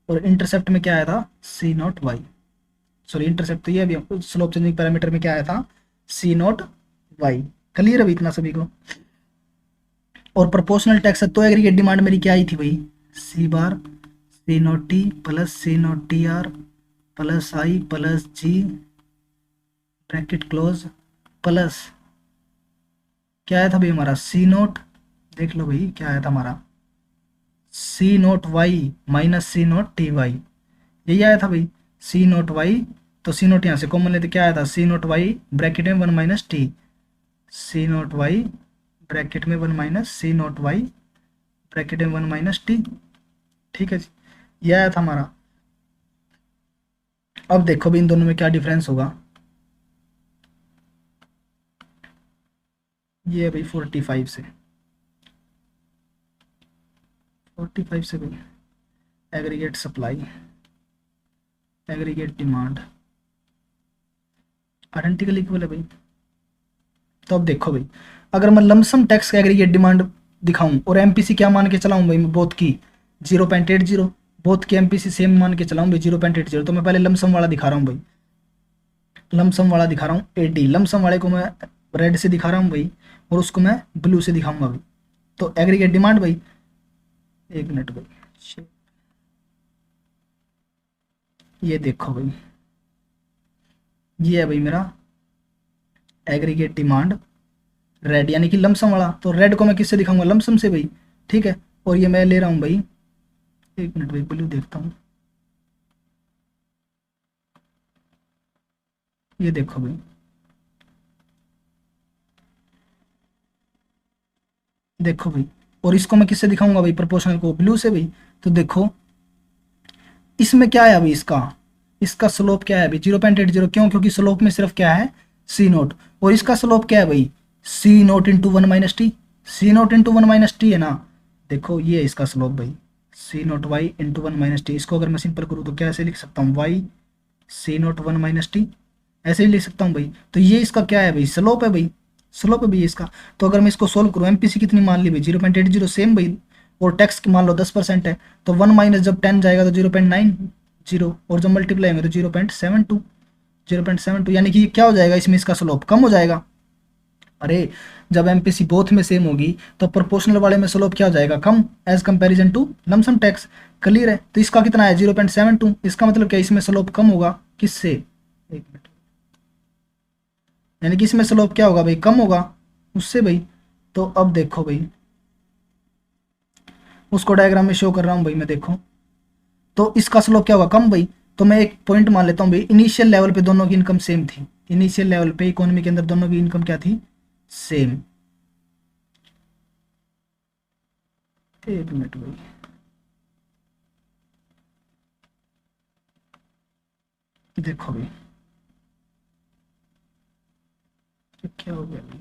और इंटरसेप्ट में क्या आया था, सी नोट वाई, सॉरी इंटरसेप्ट तो ये अभी स्लोप चेंजिंग पैरामीटर में क्या आया था, सी नोट वाई। क्लियर अभी इतना सभी को। और प्रोपोर्शनल टैक्स है तो एग्रीगेट डिमांड मेरी क्या आई थी भाई, C bar C naught T plus C naught T R plus I plus G bracket close plus क्या आया था भाई हमारा, सी नोट, देख लो भाई क्या आया था हमारा, सी naught Y minus C naught T Y, यही आया था भाई, सी नोट वाई। तो सी नोट यहाँ से कॉमन लेते क्या आया था, सी नोट वाई ब्रैकेट में one minus T, C naught Y bracket में one minus C naught Y bracket में वन माइनस टी। ठीक है जी, ये आया था हमारा। अब देखो भी इन दोनों में क्या डिफरेंस होगा, ये है भाई 45 से, 45 से भाई aggregate supply aggregate demand identical equal है भाई। तो अब देखो भाई, अगर मैं लमसम टैक्स का एग्रीगेट डिमांड दिखाऊं और एमपीसी क्या मान के चलाऊं भाई, मैं बोथ की 0.80, बोथ की एमपीसी सेम मान के चलाऊं भाई 0.80। तो मैं पहले लमसम वाला दिखा रहा हूं भाई, लमसम वाला दिखा रहा हूँ एडी, लमसम वाले को मैं रेड से दिखा रहा हूँ भाई, और उसको मैं ब्लू से दिखाऊंगा भाई। तो एग्रीगेट डिमांड भाई, एक मिनट भाई, ये देखो भाई, ये है भाई मेरा एग्रीगेट डिमांड रेड, यानी कि लमसम वाला। तो रेड को मैं किससे दिखाऊंगा, लमसम से भाई। ठीक है, और ये मैं ले रहा हूँ भाई, एक मिनट भाई ब्लू देखता हूँ, ये देखो भाई, देखो भाई, और इसको मैं किससे दिखाऊंगा भाई, प्रोपोर्शनल को ब्लू से भाई। तो देखो इसमें क्या है अभी, इसका इसका स्लोप क्या है अभी 0.80, क्यों, क्योंकि स्लोप में सिर्फ क्या है सी नोट, और इसका स्लोप क्या है भाई, C naught into one minus T, C naught into one minus T है ना। देखो ये है इसका स्लोप भाई, C naught Y into one minus T. इसको अगर मैं सिंपल करूँ तो क्या ऐसे लिख सकता हूँ, Y C naught one minus T, ऐसे ही लिख सकता हूँ भाई। तो ये इसका क्या है भाई, स्लोप है भाई, स्लोप है भाई इसका। तो अगर मैं इसको सोल्व करूँ, एमपीसी कितनी मान ली भाई 0.80 सेम भाई, और टैक्स मान लो 10% है, तो 1 माइनस जब 10 जाएगा तो 0.90, और जब मल्टीप्लाई होंगे तो 0.72, 0.72, यानी कि क्या हो जाएगा इसमें, इसका स्लोप कम हो जाएगा। अरे जब एमपीसी बोथ में सेम होगी तो प्रोपोर्शनल वाले में स्लोप क्या हो जाएगा, कम, as comparison to lump sum tax. Clear है। तो इसका कितना है 0.72, इसका मतलब क्या, इसमें स्लोप कम होगा किससे, एक मिनट, यानी कि इसमें स्लोप क्या होगा भाई, कम होगा उससे भाई। तो अब देखो भाई, उसको डायग्राम में शो कर रहा हूँ भाई मैं, देखो तो इसका स्लोप क्या होगा, कम भाई। तो मैं एक पॉइंट मान लेता हूँ भाई, इनिशियल लेवल पे दोनों की इनकम सेम थी, इनिशियल लेवल पे इकोनॉमी के अंदर दोनों की इनकम क्या थी, सेम। एक मिनट भाई, देखो भाई ये क्या हो गया भाई?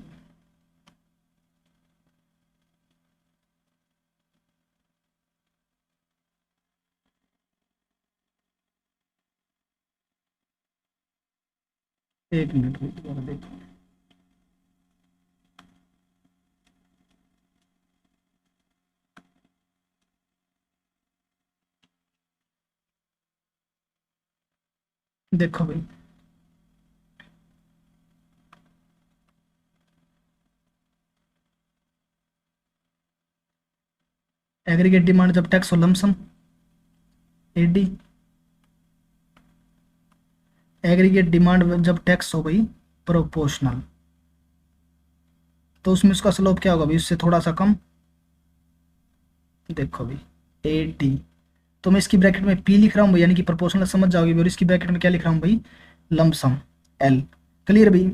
एक मिनट भाई दोबारा देखो, देखो भाई, एग्रीगेट डिमांड जब टैक्स हो लमसम एडी, एग्रीगेट डिमांड जब टैक्स हो भाई प्रोपोर्शनल, तो उसमें उसका स्लोप क्या होगा भाई, उससे थोड़ा सा कम। देखो भाई एडी, तो मैं इसकी ब्रैकेट में पी लिख रहा हूँ भाई, यानी कि प्रोपोर्शनल समझ जाओगे, और इसकी ब्रैकेट में क्या लिख रहा हूँ भाई, लमसम एल। क्लियर भाई।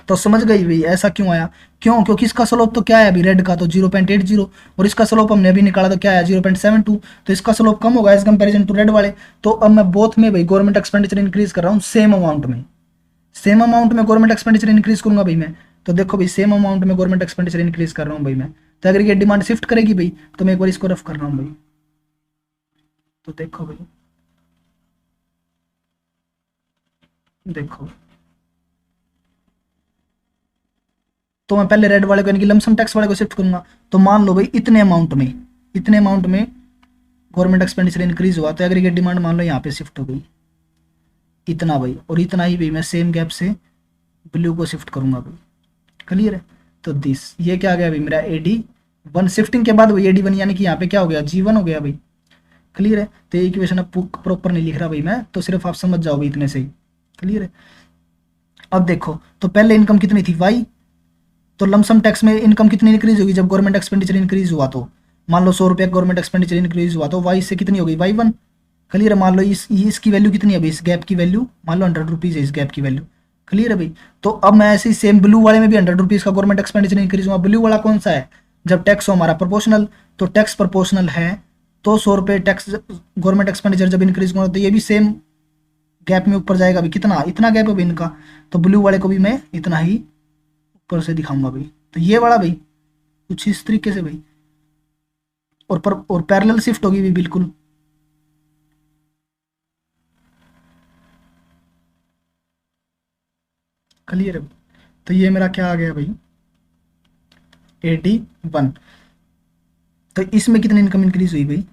तो समझ गई भाई ऐसा क्यों आया, क्यों, क्योंकि इसका स्लोप तो क्या है अभी रेड का तो 0.80, और इसका स्लोप हमने अभी निकाला तो क्या है 0.72, तो इसका स्लोप कम होगा एज कंपैरिजन टू रेड वाले। तो अब मैं बोथ में भाई गवर्नमेंट एक्सपेंडिचर इंक्रीज कर रहा हूँ सेम अमाउंट में, सेम अमाउंट में गवर्नमेंट एक्सपेंडिचर इंक्रीज करूंगा भाई मैं। तो देखो भाई सेम अमाउंट में गवर्नमेंट एक्सपेंडिचर इंक्रीज कर रहा हूँ भाई मैं, तो एग्रीगेट डिमांड शिफ्ट करेगी भाई। तो मैं एक बार इसको रफ कर रहा हूँ भाई, तो देखो भाई, देखो तो मैं पहले रेड वाले को यानी कि लमसम टैक्स वाले को शिफ्ट करूंगा। तो मान लो भाई इतने अमाउंट में गवर्नमेंट एक्सपेंडिचर इंक्रीज हुआ, तो एग्रीगेट डिमांड मान लो यहाँ पे शिफ्ट हो गई इतना भाई, और इतना ही भाई मैं सेम गैप से ब्लू को शिफ्ट करूंगा भाई। क्लियर है? तो दिस ये क्या आ गया भाई मेरा AD1 शिफ्टिंग के बाद भाई AD1 यानी कि यहाँ पे क्या हो गया G1 हो गया भाई। क्लियर है? तो ये इक्वेशन अब प्रॉपर नहीं लिख रहा भाई मैं, तो सिर्फ आप समझ जाओ भाई इतने से ही। क्लियर है? अब देखो तो पहले इनकम कितनी थी Y, तो लमसम टैक्स में इनकम कितनी इंक्रीज होगी जब गवर्नमेंट एक्सपेंडिचर इंक्रीज हुआ, तो मान लो 100 रुपये गवर्नमेंट एक्सपेंडिचर इंक्रीज हुआ तो वाई से कितनी हो गई Y1। क्लियर है? मान लो इसकी वैल्यू कितनी है भाई, इस गैप की वैल्यू मान लो 100 रुपीज़ है इस गैप की वैल्यू। क्लियर है भाई? तो अब मैं ऐसे ही सेम ब्लू वाले में भी 100 रुपीज़ का गवर्नमेंट एक्सपेंडिचर इंक्रीज हुआ। ब्लू वाला कौन सा है? जब टैक्स हो हमारा प्रोपोर्शनल, तो टैक्स प्रोपोर्शनल है तो 100 रुपये टैक्स गवर्नमेंट एक्सपेंडिचर जब इंक्रीज होगा तो ये भी सेम गैप में ऊपर जाएगा भाई। कितना? इतना गैप है भाई इनका, तो ब्लू वाले को भी मैं इतना ही ऊपर से दिखाऊंगा भाई। तो ये वाला भाई कुछ इस तरीके से भाई, और पैरेलल शिफ्ट होगी भी बिल्कुल। क्लियर है? तो ये मेरा क्या आ गया भाई AD1। तो इसमें कितनी इनकम इंक्रीज हुई भाई,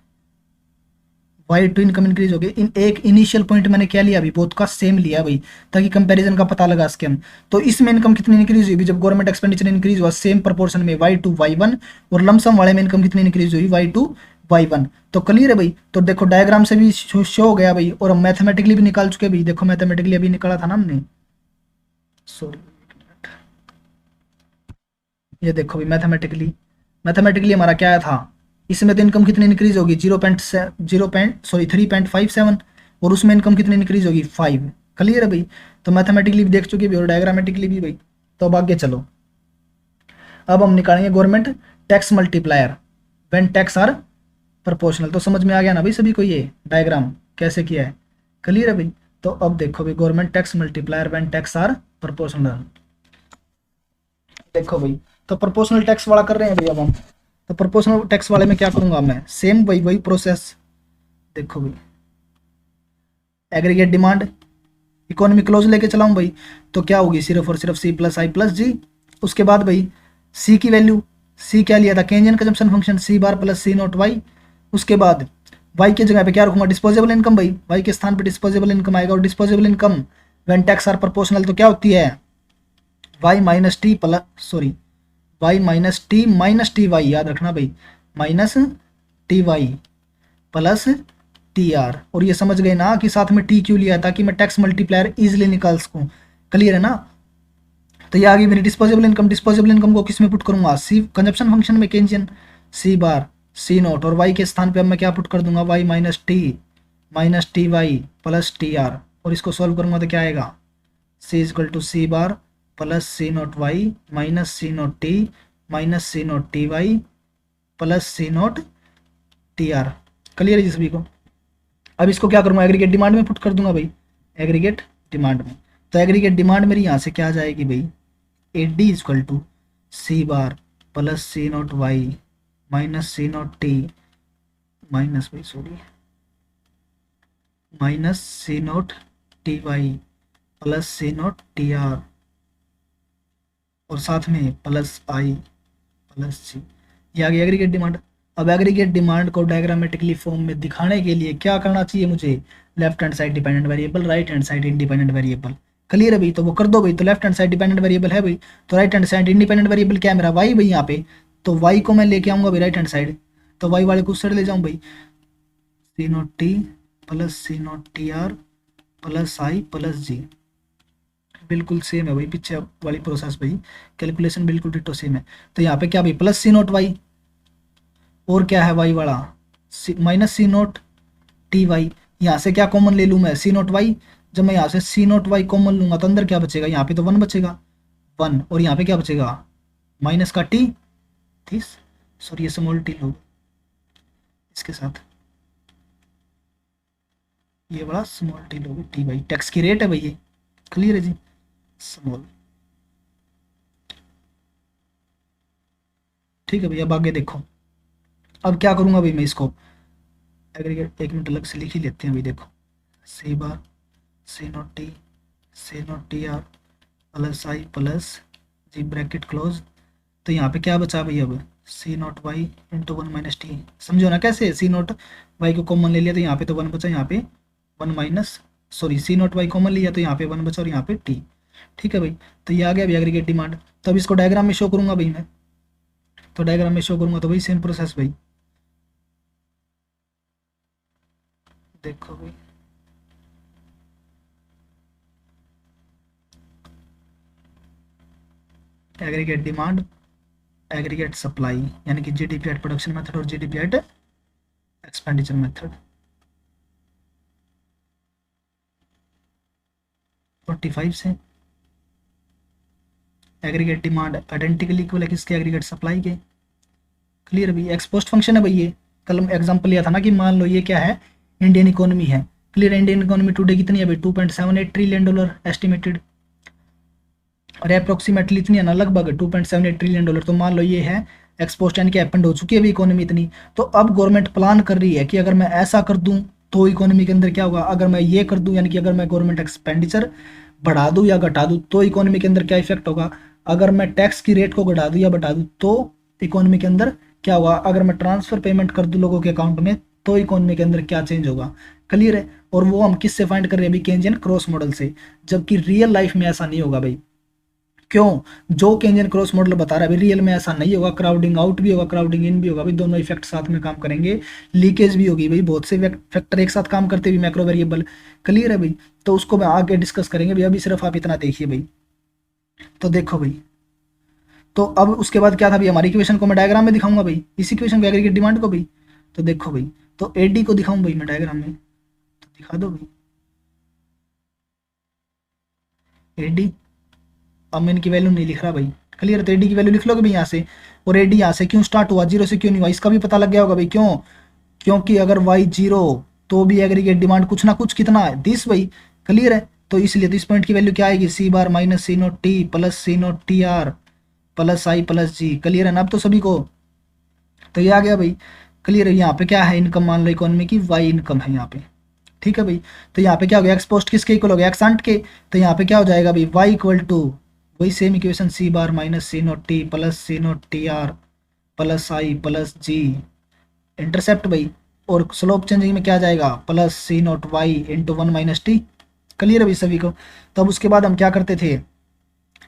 Y2 इनकम इंक्रीज हो गई। इन एक इनिशियल पॉइंट मैंने क्या लिया अभी, बोथ का सेम लिया भाई ताकि कंपैरिजन का पता लगा सके हम। तो इसमें इनकम कितनी इंक्रीज हुई भी जब गवर्नमेंट एक्सपेंडिचर इंक्रीज हुआ सेम प्रोपोर्शन में Y2 Y1, और लमसम वाले में इनकम कितनी इंक्रीज हुई Y2 Y1। तो क्लियर है भाई? तो देखो डायग्राम से भी शो हो गया भाई, और हम मैथमेटिकली भी निकाल चुके भाई। देखो मैथमेटिकली अभी निकाला था ना हमने, सॉरी ये देखो भाई मैथमेटिकली हमारा क्या था, इसमें तो इनकम कितनी इंक्रीज होगी 3.57, और उसमें इनकम कितनी इंक्रीज होगी 5। क्लियर है भाई? तो मैथमेटिकली भी देख चुके भी और डायग्रामेटिकली भी भाई। तो अब आगे चलो, अब हम निकालेंगे government tax multiplier when tax are proportional. तो समझ में आ गया ना भाई सभी को ये डायग्राम कैसे किया है? क्लियर है भाई? तो अब देखो भाई government tax multiplier when tax are proportional. देखो भाई तो प्रोपोर्शनल टैक्स वाला कर रहे हैं भाई अब हम। तो प्रोपोर्शनल टैक्स वाले में क्या करूंगा मैं, सेम वही प्रोसेस। देखो भाई एग्रीगेट डिमांड इकोनॉमी क्लोज लेके चलाऊं भाई, तो क्या होगी सिर्फ और सिर्फ C+I+G। उसके बाद भाई C की वैल्यू, C क्या लिया था केंजियन कंजम्पशन फंक्शन C⁻+C0Y। उसके बाद Y की जगह पे क्या रखूंगा डिस्पोजेबल इनकम भाई, Y के स्थान पे डिस्पोजेबल इनकम आएगा, और disposable income when tax are proportional तो क्या होती है Y-T याद रखना भाई, -TY प्लस TR। और ये समझ गए ना कि साथ में T क्यों लिया, ताकि मैं टैक्स मल्टीप्लायर इजिली निकाल सकूं। क्लियर है ना? तो ये आ गई मेरी डिस्पोजेबल इनकम को किस में पुट करूंगा, सी कंजप्शन फंक्शन में केंजियन C⁻C0, और Y के स्थान पे अब मैं क्या पुट कर दूंगा Y-T-TY प्लस TR, और इसको सॉल्व करूंगा तो क्या आएगा C = C⁻+C0Y -C0T -C0TY plus C0TR। Clear है जी सभी को? अब इसको क्या करूँगा एग्रीगेट डिमांड में पुट कर दूंगा भाई, एग्रीगेट डिमांड में। तो एग्रीगेट डिमांड मेरी यहाँ से क्या आ जाएगी भाई AD = C⁻+C0Y -C0T -C0TY plus C0TR, और साथ में प्लस I प्लस G। ये आ गई एग्रीगेट डिमांड। अब एग्रीगेट डिमांड को डायग्रामेटिकली फॉर्म में दिखाने के लिए क्या करना चाहिए मुझे, left hand side dependent variable, right hand side independent variable. Clear है भाई? तो वो कर दो भाई। तो left hand side dependent variable है भाई, तो right hand side independent variable क्या है मेरा Y भाई यहाँ पे। तो Y को मैं लेके आऊँगा भाई राइट हैंड साइड, तो Y वाले को उस साइड ले जाऊँ भाई, C0T plus C0TR plus I plus G। बिल्कुल सेम है भाई पीछे वाली प्रोसेस भाई, कैलकुलेशन बिल्कुल डिटो सेम है। तो यहाँ पे क्या भाई प्लस C0Y, और क्या है Y वाला माइनस C0TY। यहाँ से क्या कॉमन ले लूँ मैं C0Y, जब मैं यहाँ से C0Y कॉमन लूँगा तो अंदर क्या बचेगा, यहाँ पे तो 1 बचेगा 1, और यहाँ पे क्या बचेगा माइनस का T, सॉरी ये स्मॉल T लो इसके साथ, ये बड़ा स्मॉल T लो T भाई, टैक्स की रेट है भाई ये। क्लियर है जी? स्मॉल ठीक है भैया, अब आगे देखो। अब क्या करूँगा भाई मैं इसको एग्रीगेट, 1 मिनट अलग से लिख ही लेते हैं भाई। देखो C bar C naught T, C naught T R plus I plus G bracket close. तो यहाँ पे क्या बचा भाई अब, C naught Y into 1 - T. समझो ना कैसे, सी नॉट वाई को कॉमन ले लिया तो यहाँ पे तो 1 बचा, यहाँ पे 1 - सी नॉट वाई कॉमन लिया तो यहाँ पे 1 बचा और यहाँ पे टी। ठीक है भाई, तो ये आ गया भाई एग्रीगेट डिमांड। तो अब इसको डायग्राम में शो करूँगा भाई मैं, तो डायग्राम में शो करूँगा तो भाई सेम प्रोसेस भाई। देखो भाई एग्रीगेट डिमांड, एग्रीगेट सप्लाई, यानी कि जीडीपी एट प्रोडक्शन मेथड और जीडीपी एट एक्सपेंडिचर मेथड। 45 से एग्रीगेट डिमांड आइडेंटिकली इक्वल है किसके, एग्रीगेट सप्लाई के। क्लियर भाई, एक्सपोस्ट फंक्शन है भाई ये। कल एग्जांपल लिया था ना कि मान लो ये क्या है, इंडियन इकोनॉमी है। क्लियर, इंडियन इकोनॉमी टुडे कितनी है भाई, $2.78 ट्रिलियन एस्टिमेटेड, और अप्रोक्सीमेटली इतनी है ना, लगभग $2.78 ट्रिलियन। तो मान लो ये है एक्सपोस्ट, यानी कि एपेंड हो चुकी है अभी इकोनॉमी इतनी। तो अब गवर्नमेंट प्लान कर रही है कि अगर मैं ऐसा कर दूं तो इकोनॉमी के अंदर क्या होगा, अगर मैं ये कर दूं, यानी कि अगर मैं गवर्नमेंट एक्सपेंडिचर बढ़ा दूं या घटा दूं तो इकोनॉमी के अंदर क्या इफेक्ट होगा, अगर मैं टैक्स की रेट को घटा दूं या बढ़ा दूं तो इकोनॉमी के अंदर क्या होगा, अगर मैं ट्रांसफर पेमेंट कर दूं लोगों के अकाउंट में तो इकोनॉमी के अंदर क्या चेंज होगा। क्लियर है, और वो हम किससे फाइंड कर रहे हैं अभी, केंजियन क्रॉस मॉडल से। जबकि रियल लाइफ में ऐसा नहीं होगा भाई। क्यों, जो केंजियन क्रॉस मॉडल बता रहा है अभी रियल में ऐसा नहीं होगा। क्राउडिंग आउट भी होगा, क्राउडिंग इन भी होगा भाई, दोनों इफेक्ट साथ में काम करेंगे। लीकेज भी होगी भाई, बहुत से फैक्टर एक साथ काम करते भी, मैक्रो वेरिएबल। क्लियर है भाई, तो उसको मैं आगे डिस्कस करेंगे भाई, अभी सिर्फ आप इतना देखिए भाई। तो देखो भाई, तो अब उसके बाद क्या था भाई, हमारी इक्वेशन को मैं डायग्राम में दिखाऊंगा भाई, इस इक्वेशन को एग्रीगेट डिमांड को भाई। तो देखो भाई, तो एडी को दिखाऊं भाई मैं डायग्राम में, तो दिखा दो भाई एडी। अब मैं इनकी वैल्यू नहीं लिख रहा भाई। क्लियर है, तो एडी की वैल्यू लिख लोगे भाई यहाँ से। और एडी यहाँ से क्यों स्टार्ट हुआ, जीरो से क्यों नहीं हुआ, इसका भी पता लग गया होगा भाई। क्यों, क्योंकि अगर वाई जीरो तो भी एग्रीगेट डिमांड कुछ ना कुछ कितना है, 10 भाई। क्लियर है, तो इसलिए तो इस पॉइंट की वैल्यू क्या आएगी, C bar minus C naught T plus C naught T R plus I plus G. Clear है ना अब तो सभी को, तो ये आ गया भाई। क्लियर है, यहाँ पे क्या है, इनकम मान लो इकोनॉमी की वाई इनकम है यहाँ पे। ठीक है भाई, तो यहाँ पे क्या हो गया, एक्सपोस्ट किसके इक्वल हो गया, एक्सांट के। तो यहाँ पे क्या हो जाएगा भाई, वाई इक्वल टू वही same equation, C bar minus C naught T plus C naught T R plus I plus G intercept भाई। और स्लोप चेंजिंग में क्या जाएगा, plus C naught Y into 1 - T. Clear है भाई सभी को। तो अब उसके बाद हम क्या करते थे,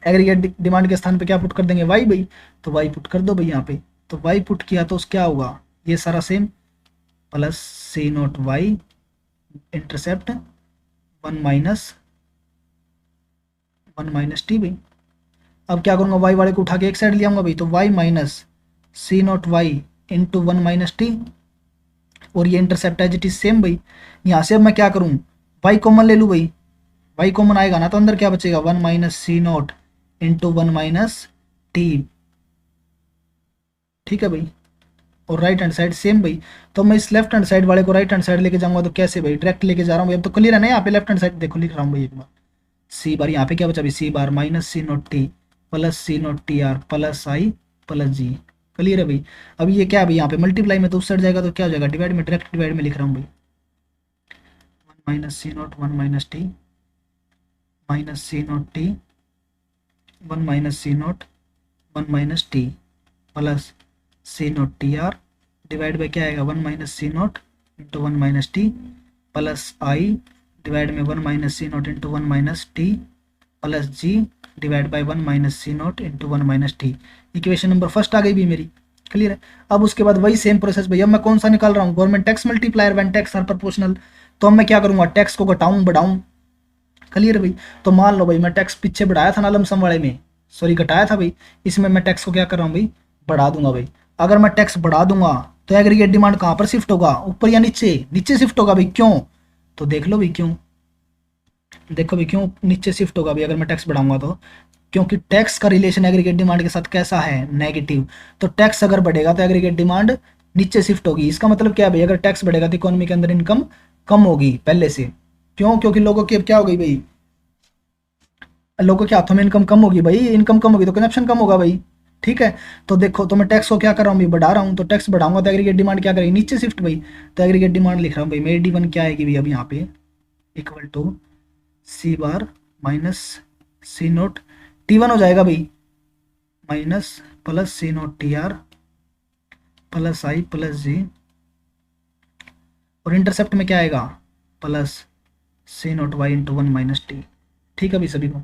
एग्रीगेट डिमांड के स्थान पे क्या पुट कर देंगे, वाई भाई। तो वाई पुट कर दो भाई यहाँ पे। तो वाई पुट किया तो क्या होगा, ये सारा same plus C naught Y intercept 1 - T भाई। अब क्या करूँगा, वाई वाले को उठा के एक साइड ले आऊंगा भाई, तो Y minus C naught Y into 1 - T. और ये इंटरसेप्ट है इट इज सेम भाई। यहाँ से अब मैं क्या करूँ, वाई कॉमन ले लूँ भाई, वाई कॉमन आएगा ना तो अंदर क्या बचेगा, 1 - सी नोट इंटू 1 - टी। ठीक है भाई, और राइट हैंड साइड सेम भाई। तो मैं इस लेफ्ट हैंड साइड वाले को राइट हैंड साइड लेके जाऊंगा तो कैसे भाई, डायरेक्ट लेके जा रहा हूँ भाई। अब तो क्लियर है ना, यहाँ पे लेफ्ट हैंड साइड देखो लिख रहा हूँ भाई एक बार, सी बार यहाँ पे क्या बचा भाई, C bar minus C naught T plus C naught T R plus I plus G. Clear है भाई। अब ये क्या है भाई, यहाँ पे मल्टीप्लाई में तो उस साइड जाएगा तो क्या हो जाएगा, डिवाइड में, डायरेक्ट डिवाइड में लिख रहा हूँ भाई। 1 - C naught 1 - T minus C naught T 1 - C naught 1 - T plus C naught T R divide by क्या आएगा, 1 - C naught into 1 - T plus I divide में 1 - C naught into 1 - T plus G divide by 1 - C naught into 1 - T. Equation number first आ गई भी मेरी। Clear है। अब उसके बाद वही सेम प्रोसेस भैया, मैं कौन सा निकाल रहा हूँ, government tax multiplier when tax are proportional. तो अब मैं क्या करूँगा, टैक्स को घटाऊँ बढ़ाऊँ। क्लियर भाई, तो मान लो भाई मैं टैक्स पीछे बढ़ाया था ना लमसम वाले में, सॉरी घटाया था भाई, इसमें मैं टैक्स को क्या कर रहा हूँ भाई, बढ़ा दूंगा भाई। अगर मैं टैक्स बढ़ा दूंगा तो एग्रीगेट डिमांड कहाँ पर शिफ्ट होगा, ऊपर या नीचे, नीचे शिफ्ट होगा भाई। क्यों, तो देख लो भाई क्यों, देखो भाई क्यों नीचे शिफ्ट होगा भाई अगर मैं टैक्स बढ़ाऊंगा तो, क्योंकि टैक्स का रिलेशन एग्रीगेट डिमांड के साथ कैसा है, नेगेटिव। तो टैक्स अगर बढ़ेगा तो एग्रीगेट डिमांड नीचे शिफ्ट होगी। इसका मतलब क्या है भाई, अगर टैक्स बढ़ेगा तो इकोनॉमी के अंदर इनकम कम होगी पहले से। क्यों, क्योंकि लोगों की अब क्या हो गई भाई, लोगों के हाथों में इनकम कम होगी भाई, इनकम कम होगी तो कंजप्शन कम होगा भाई। ठीक है। तो देखो, तो मैं टैक्स को क्या कर रहा हूँ भाई, बढ़ा रहा हूँ, तो टैक्स बढ़ाऊंगा तो एग्रीगेट डिमांड क्या करेगी, नीचे शिफ्ट भाई। तो एग्रीगेट डिमांड लिख रहा हूँ भाई, मेरी D1 क्या आएगी भाई अब यहाँ पे, equal to C bar minus C naught T1 हो जाएगा भाई, minus plus C naught TR plus I plus G, और इंटरसेप्ट में क्या आएगा, plus C naught Y into 1 - T। ठीक है भाई सभी को।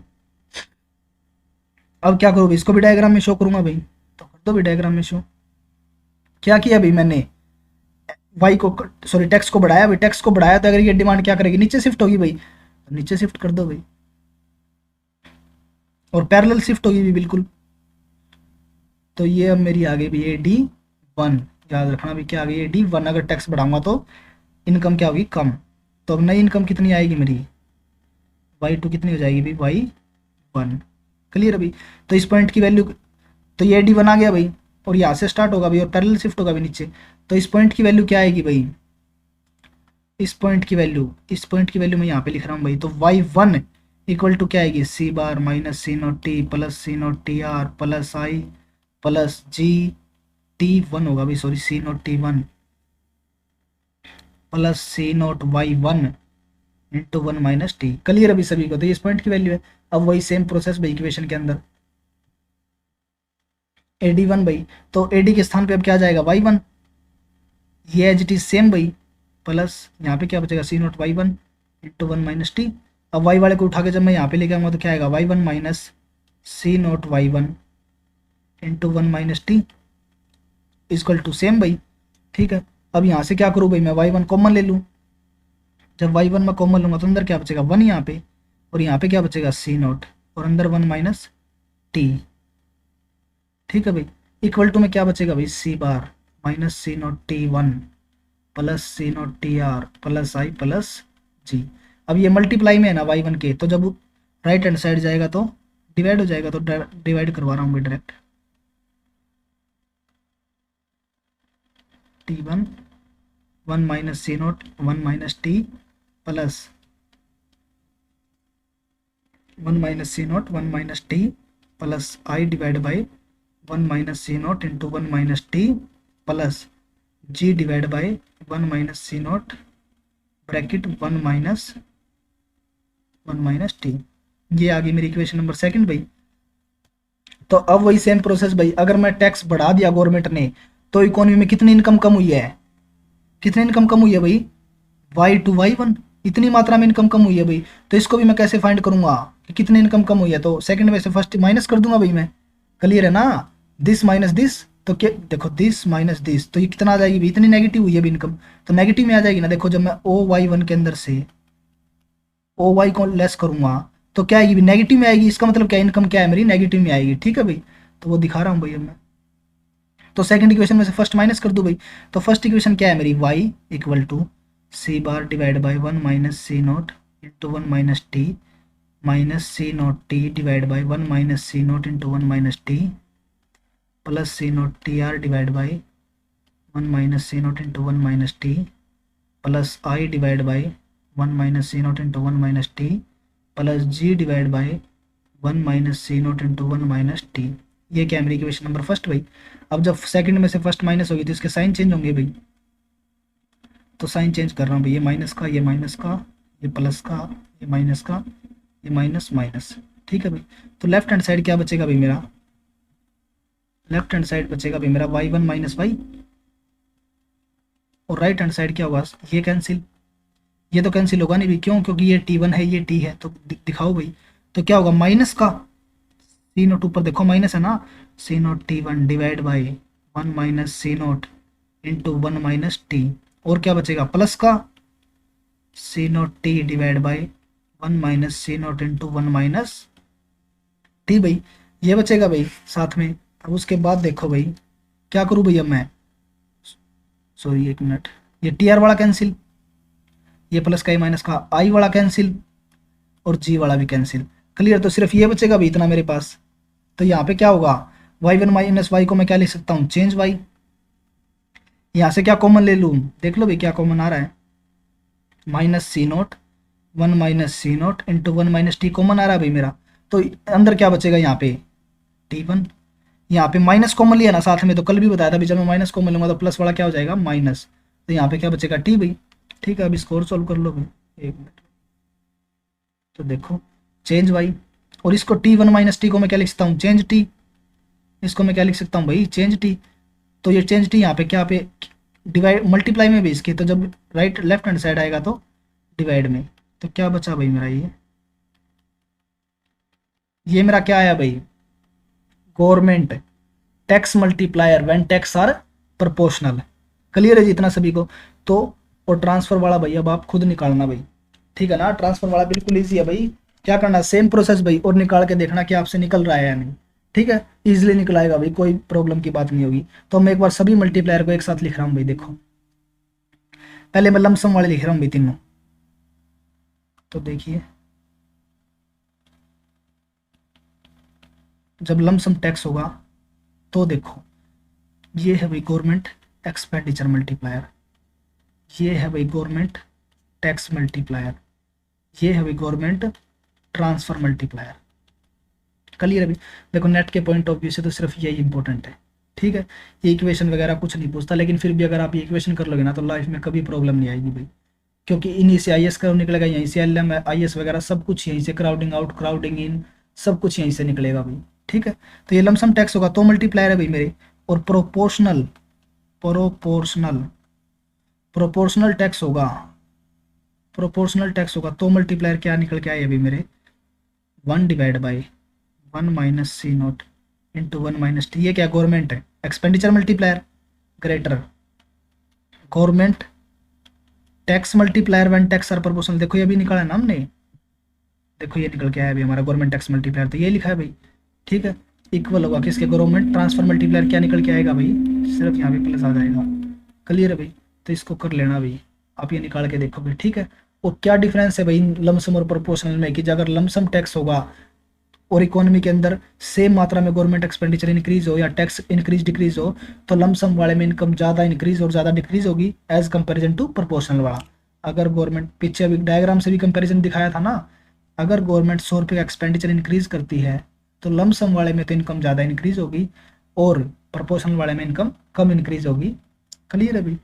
अब क्या करूँ भाई, इसको भी डायग्राम में शो करूंगा भाई, तो कर दो भी डायग्राम में शो। क्या किया भाई मैंने, वाई को, सॉरी टैक्स को बढ़ाया भाई, टैक्स को बढ़ाया तो एग्रीगेट डिमांड क्या करेगी, नीचे शिफ्ट होगी भाई, तो नीचे शिफ्ट कर दो भाई, और पैरेलल शिफ्ट होगी भी बिल्कुल। तो ये अब मेरी आ गई भाई AD1, याद रखना भी क्या आ गई AD1। अगर टैक्स बढ़ाऊंगा तो इनकम क्या होगी, कम। तो अब नई इनकम कितनी आएगी मेरी, Y2 कितनी हो जाएगी भाई, Y1। क्लियर अभी। तो इस पॉइंट की वैल्यू, तो ये AD1 आ गया भाई, और यहाँ से स्टार्ट होगा भाई और पैरेलल शिफ्ट होगा भाई नीचे। तो इस पॉइंट की वैल्यू क्या आएगी भाई, इस पॉइंट की वैल्यू, इस पॉइंट की वैल्यू मैं यहाँ पे लिख रहा हूँ भाई। तो Y1 इक्वल टू क्या आएगी, C bar minus C naught T plus C naught TR plus I plus T1 होगा भाई, sorry C naught T1 plus C naught Y1 into 1 - T। Clear अभी सभी को। तो ये इस पॉइंट की वैल्यू है। अब वही सेम प्रोसेस भाई इक्वेशन के अंदर AD1 भाई, तो AD के स्थान पे अब क्या आ जाएगा, Y1, ये एज इट इज सेम भाई, प्लस यहाँ पे क्या बचेगा, सी नोट Y1 इंटू 1 - T। अब वाई वाले को उठा के जब मैं यहाँ पे लेके आऊँगा तो क्या आएगा, Y1 minus C naught Y1 into 1 - T equal to same भाई। ठीक है। अब यहाँ से क्या करूँ भाई, मैं Y1 कॉमन ले लूँ। जब Y1 में कॉमन लूँगा तो अंदर क्या बचेगा, 1 यहाँ पे, और यहाँ पे क्या बचेगा, सी नोट, और अंदर 1 - T। ठीक है भाई। इक्वल टू में क्या बचेगा भाई, C bar minus C naught T1 plus C naught TR plus I plus जी। अब ये मल्टीप्लाई में है ना Y1 के, तो जब राइट हैंड साइड जाएगा तो डिवाइड हो जाएगा, तो डिवाइड करवा रहा हूँ मैं direct. T1 1 - C naught 1 - T plus 1 - C naught 1 - T plus I divide by 1 - C naught into 1 - T plus G divide by 1 - C naught bracket 1 - T। ये आ गई मेरी इक्वेशन नंबर सेकंड भाई। तो अब वही सेम प्रोसेस भाई, अगर मैं टैक्स बढ़ा दिया गवर्नमेंट ने, तो इकोनॉमी में कितनी इनकम कम हुई है, कितनी इनकम कम हुई है भाई, Y2 Y1, इतनी मात्रा में इनकम कम हुई है भाई। तो इसको भी मैं कैसे फाइंड करूंगा कि कितनी इनकम कम हुई है, तो सेकंड में से फर्स्ट माइनस कर दूंगा भाई मैं। क्लियर है ना, दिस माइनस दिस, तो क्या देखो, दिस माइनस दिस, तो ये कितना आ जाएगी भाई, इतनी नेगेटिव हुई है भाई इनकम, तो नेगेटिव में आ जाएगी ना। देखो जब मैं OY1 के अंदर से OY को लेस करूंगा तो क्या आएगी, नेगेटिव में आएगी। इसका मतलब क्या, इनकम क्या है मेरी, नेगेटिव में आएगी। ठीक है भाई, तो वो दिखा रहा हूँ भाई अब मैं। तो सेकंड इक्वेशन में से फर्स्ट माइनस कर दूं भाई। तो फर्स्ट इक्वेशन क्या है मेरी, y equal to C bar divide by 1 - C naught into 1 - T minus C naught T divide by 1 - C naught into 1 - T plus C naught TR divide by 1 - C naught into 1 - T plus I divide by 1 - C naught into 1 - T plus G divide by 1 - C naught into 1 - T। ये क्या है मेरी equation number first भाई। अब जब second में से first minus होगी तो इसके साइन चेंज होंगे भाई। तो साइन चेंज कर रहा हूँ भाई, ये माइनस का, ये माइनस का, ये प्लस का, ये माइनस का, ये माइनस माइनस। ठीक है भाई। तो लेफ्ट हैंड साइड क्या बचेगा भाई मेरा, लेफ्ट हैंड साइड बचेगा भाई मेरा Y1 माइनस वाई, और राइट हैंड साइड क्या होगा, ये कैंसिल, ये तो कैंसिल होगा नहीं भाई, क्यों, क्योंकि ये T1 है, ये T है, तो दिखाओ भाई। तो क्या होगा, माइनस का सी नोट, ऊपर देखो माइनस है ना, C naught T1 divide by 1 - C naught into 1 - T, और क्या बचेगा, प्लस का C naught T divide by 1 - C naught into 1 - T भाई, ये बचेगा भाई साथ में। अब उसके बाद देखो भाई क्या करूँ भाई, अब मैं, सॉरी एक मिनट, ये TR वाला कैंसिल, ये प्लस का, ये माइनस का, आई वाला कैंसिल, और जी वाला भी कैंसिल। क्लियर। तो सिर्फ ये बचेगा भाई इतना मेरे पास। तो यहाँ पे क्या होगा, Y1 माइनस वाई को मैं क्या लिख सकता हूँ, चेंज वाई। यहाँ से क्या कॉमन ले लूँ, देख लो भाई क्या कॉमन आ रहा है, minus C naught 1 - C naught into 1 - T common आ रहा है भाई मेरा। तो अंदर क्या बचेगा यहाँ पे, T1। यहाँ पे माइनस कॉमन लिया ना साथ में, तो कल भी बताया था भी जब मैं माइनस कॉमन लूंगा तो प्लस वाला क्या हो जाएगा माइनस, तो यहाँ पे क्या बचेगा टी भाई। ठीक है, अब इसको और सॉल्व कर लो भाई, एक मिनट। तो देखो चेंज वाई, और इसको टी वन माइनस टी को मैं क्या लिख सकता हूँ चेंज टी, इसको मैं क्या लिख सकता हूँ भाई चेंज टी। तो ये चेंज टी यहाँ पे क्या पे डिवाइड मल्टीप्लाई में भी इसके, तो जब राइट लेफ्ट हैंड साइड आएगा तो डिवाइड में, तो क्या बचा भाई मेरा ये मेरा क्या आया भाई government tax multiplier when tax are proportional. Clear है जी इतना सभी को। तो और ट्रांसफर वाला भाई अब आप खुद निकालना भाई, ठीक है ना, ट्रांसफर वाला बिल्कुल ईजी है भाई। क्या करना सेम प्रोसेस भाई, और निकाल के देखना कि आपसे निकल रहा है या नहीं। ठीक है, इजिली निकल आएगा भाई, कोई प्रॉब्लम की बात नहीं होगी। तो मैं एक बार सभी मल्टीप्लायर को एक साथ लिख रहा हूँ भाई, देखो पहले मैं लमसम वाले लिख रहा हूँ भाई तीनों। तो देखिए जब लमसम टैक्स होगा तो देखो ये है भाई गवर्नमेंट एक्सपेंडिचर मल्टीप्लायर, ये है भाई गवर्नमेंट टैक्स मल्टीप्लायर, ये है भाई गवर्नमेंट ट्रांसफर मल्टीप्लायर। क्लियर है भाई। देखो नेट के पॉइंट ऑफ व्यू से तो सिर्फ यही इंपॉर्टेंट है। ठीक है, ये इक्वेशन वगैरह कुछ नहीं पूछता, लेकिन फिर भी अगर आप ये इक्वेशन कर लोगे ना तो लाइफ में कभी प्रॉब्लम नहीं आएगी भाई, क्योंकि इन्हीं से आई एस का निकलेगा, यहीं से एल एम आई एस वगैरह सब कुछ यहीं से, क्राउडिंग आउट क्राउडिंग इन सब कुछ यहीं से निकलेगा भाई। ठीक है, तो ये लमसम टैक्स होगा तो मल्टीप्लायर है भाई मेरे, और प्रोपोर्शनल प्रोपोर्शनल प्रोपोर्शनल टैक्स होगा, प्रोपोर्शनल टैक्स होगा तो मल्टीप्लायर क्या निकल के आए अभी मेरे 1 divide by 1 minus C naught into 1 minus T. ये क्या गवर्नमेंट है expenditure multiplier greater government tax multiplier when tax are proportional. देखो ये भी निकाला ना हमने, देखो ये निकल के आया अभी हमारा गवर्नमेंट टैक्स मल्टीप्लायर, तो ये लिखा है भाई। ठीक है, इक्वल होगा किसके गवर्नमेंट ट्रांसफर मल्टीप्लायर, क्या निकल के आएगा भाई सिर्फ यहाँ पे प्लस आ जाएगा। क्लियर है भाई, तो इसको कर लेना भाई, आप ये निकाल के देखो भाई। ठीक है, और क्या डिफरेंस है भाई लमसम और प्रोपोर्शनल में, कि अगर लमसम टैक्स होगा और इकोनॉमी के अंदर सेम मात्रा में गवर्नमेंट एक्सपेंडिचर इंक्रीज हो या टैक्स इंक्रीज डिक्रीज हो, तो लमसम वाले में इनकम ज़्यादा इंक्रीज और ज़्यादा डिक्रीज होगी एज कंपेरिजन टू प्रोपोर्शनल वाला। अगर गवर्नमेंट पीछे अभी डायग्राम से भी कंपेरिजन दिखाया था ना, अगर गवर्नमेंट 100 रुपये का एक्सपेंडिचर इंक्रीज करती है तो लमसम वाले में तो इनकम ज़्यादा इंक्रीज होगी और प्रोपोर्शनल वाले में इनकम कम इंक्रीज होगी। क्लियर है भाई।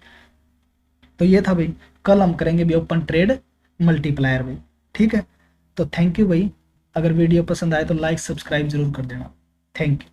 तो ये था भाई, कल हम करेंगे भी ओपन ट्रेड मल्टीप्लायर भाई। ठीक है, तो थैंक यू भाई, अगर वीडियो पसंद आए तो लाइक सब्सक्राइब जरूर कर देना। Thank you.